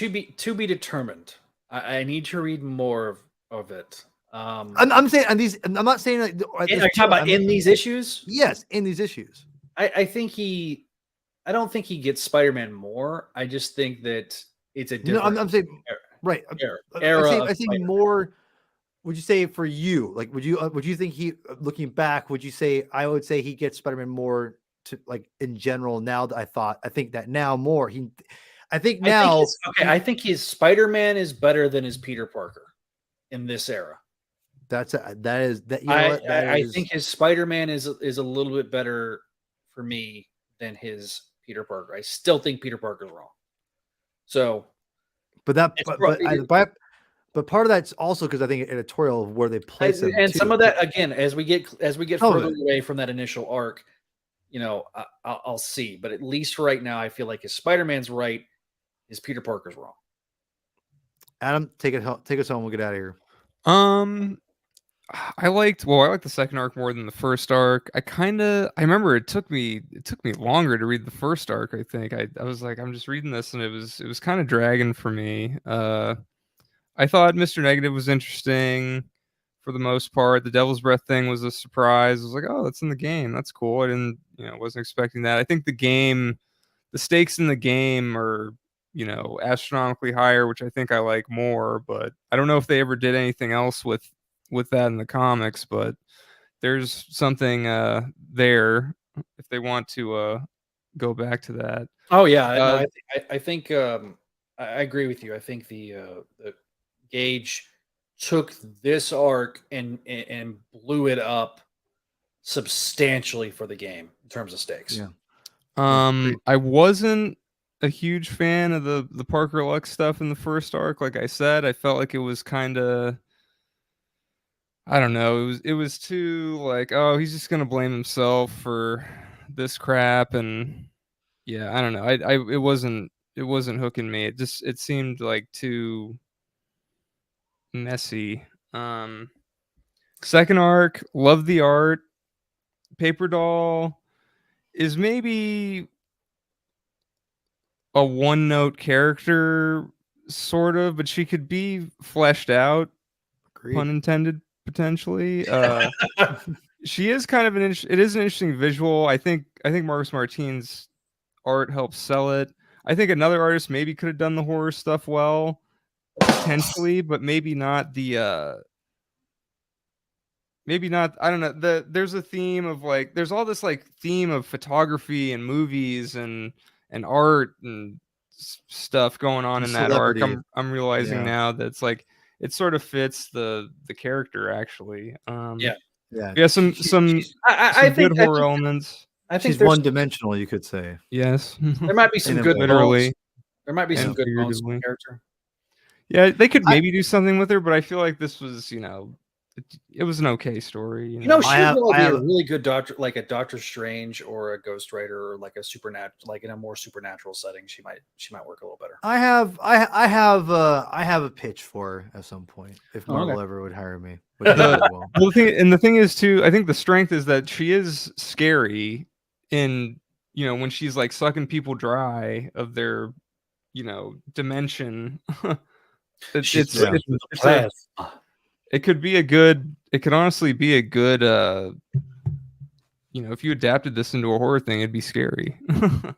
be determined. I need to read more of it. I'm saying on these. I'm not saying like. Are you talking about in these issues? Yes, in these issues. I think I don't think he gets Spider-Man more. I just think that it's a different. I'm saying era, right. Era I think more. Would you say for you? Like, would you think he, looking back, would you say I would say he gets Spider-Man more to like in general now that I think that now more I think his Spider-Man is better than his Peter Parker in this era. I think his Spider-Man is a little bit better for me than his Peter Parker. I still think Peter Parker's wrong. So, but part of that's also because I think editorial of where they place him, and some of that again as we get further away from that initial arc, I'll see. But at least for right now, I feel like his Spider-Man's right, his Peter Parker's wrong. Adam, take us home. We'll get out of here. I liked the second arc more than the first arc. I remember it took me longer to read the first arc. I think I was like, I'm just reading this and it was kind of dragging for me. I thought Mr. Negative was interesting for the most part. The Devil's Breath thing was a surprise. I was like, oh, that's in the game. That's cool. I didn't, wasn't expecting that. I think the stakes in the game are, astronomically higher, which I think I like more, but I don't know if they ever did anything else with that in the comics, but there's something there if they want to go back to that. Oh yeah, I think I agree with you. I think the Gage took this arc and blew it up substantially for the game in terms of stakes. Yeah. I wasn't a huge fan of the Parker Lux stuff in the first arc. Like I said, I felt like it was kind of, I don't know, it was too like, oh, he's just gonna blame himself for this crap, and yeah, I don't know. It wasn't hooking me. It seemed like too messy. Second arc, love the art. Paper Doll is maybe a one-note character, sort of, but she could be fleshed out. Agreed. Pun intended, potentially. She is kind of it is an interesting visual. I think Marcus Martin's art helps sell it. I think another artist maybe could have done the horror stuff well, potentially, but maybe not the maybe not. I don't know. There's a theme of like, there's all this like theme of photography and movies and art and stuff going on in that arc. I'm realizing now that it's like it sort of fits the character actually. Some good horror elements. I think she's one-dimensional, you could say. Yes, there might be some good literally. There might be some good bones in the character. Yeah, they could maybe do something with her, but I feel like this was, it was an okay story. She would be a really good doctor, like a Doctor Strange or a Ghost Rider, or like a supernatural, like in a more supernatural setting. She might work a little better. I have a pitch for her at some point if Marvel ever would hire me. The thing is too, I think the strength is that she is scary in, when she's like sucking people dry of their, dimension. It could be it could honestly be a good, if you adapted this into a horror thing, it'd be scary.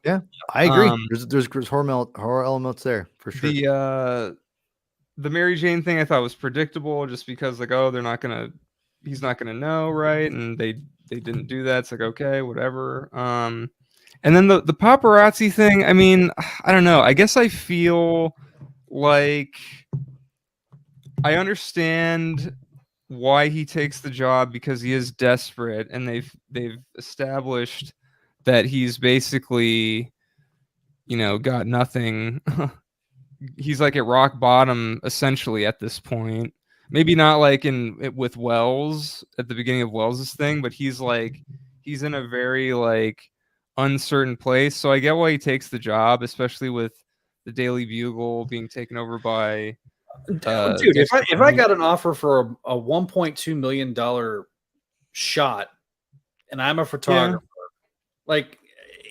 Yeah, I agree. There's horror elements there for sure. The Mary Jane thing I thought was predictable, just because like, oh, he's not gonna know, right? And they didn't do that. It's like, okay, whatever. And then the paparazzi thing, I mean, I don't know. I guess I feel like I understand why he takes the job, because he is desperate, and they've established that he's basically, got nothing. He's like at rock bottom essentially at this point. Maybe not like with Wells at the beginning of Wells's thing, but he's in a very like uncertain place. So I get why he takes the job, especially with the Daily Bugle being taken over by dude. If I got an offer for a $1.2 million shot, and I'm a photographer, like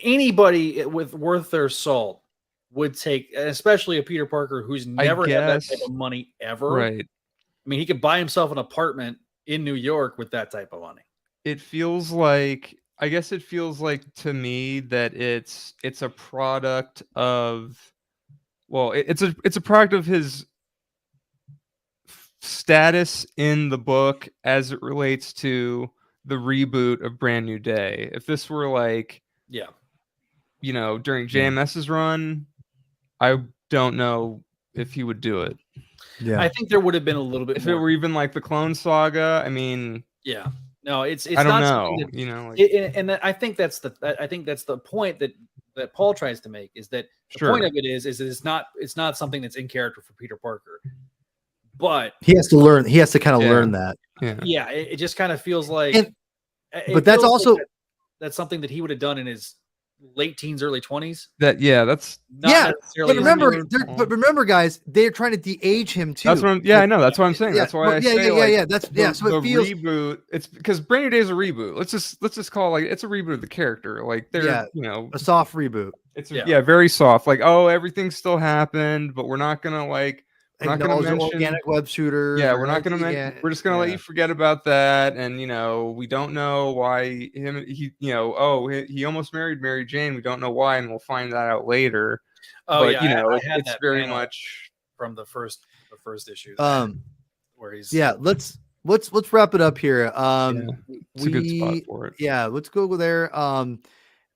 anybody with worth their salt would take, especially a Peter Parker who's never had that type of money ever. Right. I mean, he could buy himself an apartment in New York with that type of money. It feels like to me that it's a product of, it's a product of his status in the book as it relates to the reboot of Brand New Day. If this were like, during JMS's run, I don't know if he would do it. Yeah, I think there would have been a little bit if more. It were even like the Clone Saga. I mean, no, it's I don't not know, and I think that's the point that Paul tries to make, is that the point of it is it's not something that's in character for Peter Parker, but he has to learn. He has to kind of learn that. It just kind of feels like. But that's also that's something that he would have done in his late teens, early 20s. That's not necessarily. But remember, guys, they're trying to de-age him too. That's what I know. That's what I'm saying. That's why I say So it feels reboot. It's because Brand New Day is a reboot. Let's just call it, like, it's a reboot of the character. Like they're a soft reboot. It's very soft. Like, oh, everything still happened, but we're not gonna like. We're not going to mention organic web shooter. Yeah, we're not going to. We're just going to let you forget about that, and we don't know why he almost married Mary Jane. We don't know why, and we'll find that out later. Oh, but, it's very much from the first issue. Where he's let's wrap it up here. It's a good spot for it. Yeah, let's go there.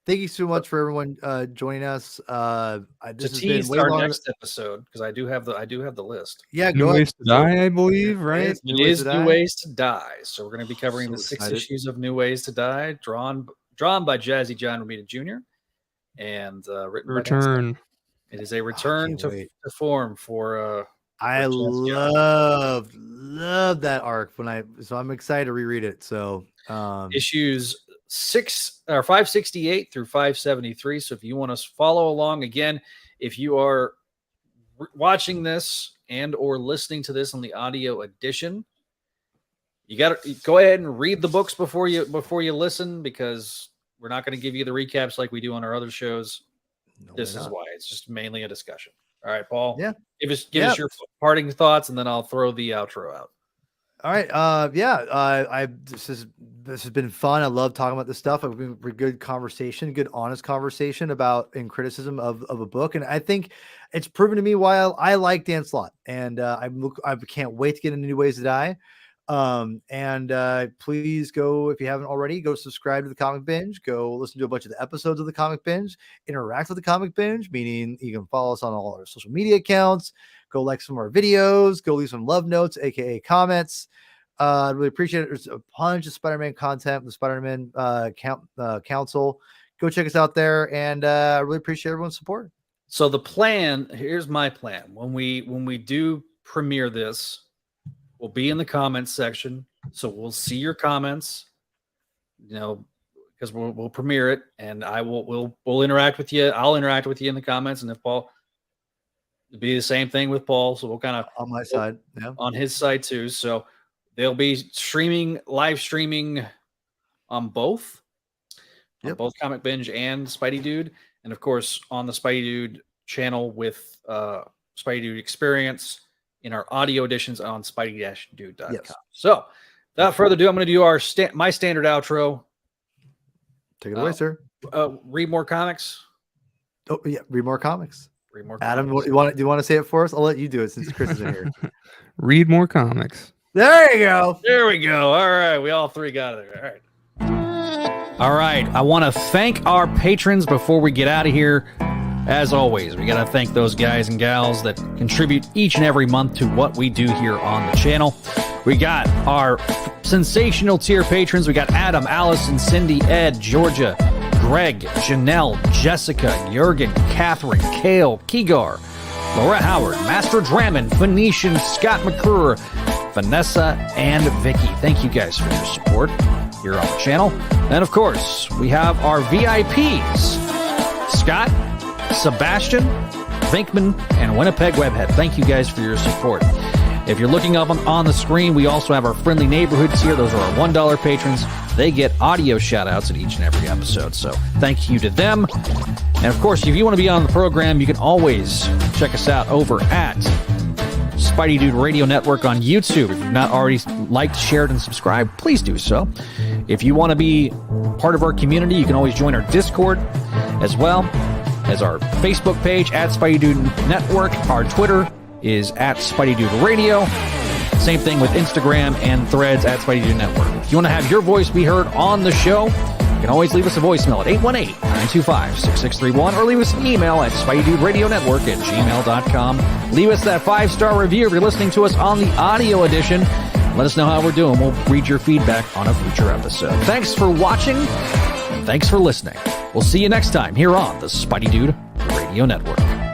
Thank you so much for everyone joining us. This has been way our longer. Next episode, because I do have the list. Yeah, New Ways to Die, I believe, right? It is New Ways to Die. So we're going to be covering the 6 issues of New Ways to Die, drawn by Jazzy John Romita Jr. and written Return. by it is a return to form for. I love that arc so I'm excited to reread it. So issues 568 through 573. So if you want to follow along, again, if you are watching this and or listening to this on the audio edition, you got to go ahead and read the books before you listen, because we're not going to give you the recaps like we do on our other shows. This is why. It's just mainly a discussion. All right, Paul. Yeah. Give us your parting thoughts, and then I'll throw the outro out. All right. This has been fun. I love talking about this stuff. It's been a good conversation, good honest conversation about in criticism of a book, and I think it's proven to me why I like Dan Slott, and I can't wait to get into New Ways to Die. Please go, if you haven't already, go subscribe to the Comic Binge, go listen to a bunch of the episodes of the Comic Binge, interact with the Comic Binge, meaning you can follow us on all our social media accounts, go like some of our videos, go leave some love notes, aka comments. I'd really appreciate it. There's a bunch of Spider-Man content, the Spider-Man Council. Go check us out there, and I really appreciate everyone's support. So the plan, here's my plan. When we do premiere this, we'll be in the comments section, so we'll see your comments, because we'll premiere it, and we'll interact with you. I'll interact with you in the comments, and if Paul, it'll be the same thing with Paul. So we'll kind of on my side, on his side too. So they'll be live streaming on both Comic Binge and Spidey Dude, and of course on the Spidey Dude channel with Spidey Dude Experience in our audio editions on spidey-dude.com. Yes. So without further ado, I'm going to do my standard outro. Take it away, sir. Read more comics. Oh yeah, read more comics. Read more. Adam, comics. do you want to say it for us? I'll let you do it since Chris is in here. Read more comics. There you go. There we go. All right, we all three got it. All right. All right. I want to thank our patrons before we get out of here. As always, we got to thank those guys and gals that contribute each and every month to what we do here on the channel. We got our sensational tier patrons. We got Adam, Allison, Cindy, Ed, Georgia, Greg, Janelle, Jessica, Jurgen, Catherine, Kale, Keegar, Laura Howard, Master Drammond, Phoenician, Scott McClure, Vanessa, and Vicky. Thank you guys for your support here on the channel. And of course, we have our VIPs, Scott, Sebastian, Vinkman, and Winnipeg Webhead. Thank you guys for your support. If you're looking up on the screen, we also have our friendly neighborhoods here. Those are our $1 patrons. They get audio shout-outs in each and every episode. So thank you to them. And of course, if you want to be on the program, you can always check us out over at Spidey Dude Radio Network on YouTube. If you've not already liked, shared, and subscribed, please do so. If you want to be part of our community, you can always join our Discord as well as our Facebook page at Spidey Dude Network. Our Twitter is at Spidey Dude Radio. Same thing with Instagram and Threads at Spidey Dude Network. If you want to have your voice be heard on the show, you can always leave us a voicemail at 818-925-6631 or leave us an email at SpideyDudeRadioNetwork@gmail.com. Leave us that 5-star review if you're listening to us on the audio edition. Let us know how we're doing. We'll read your feedback on a future episode. Thanks for watching. And thanks for listening. We'll see you next time here on the Spidey Dude Radio Network.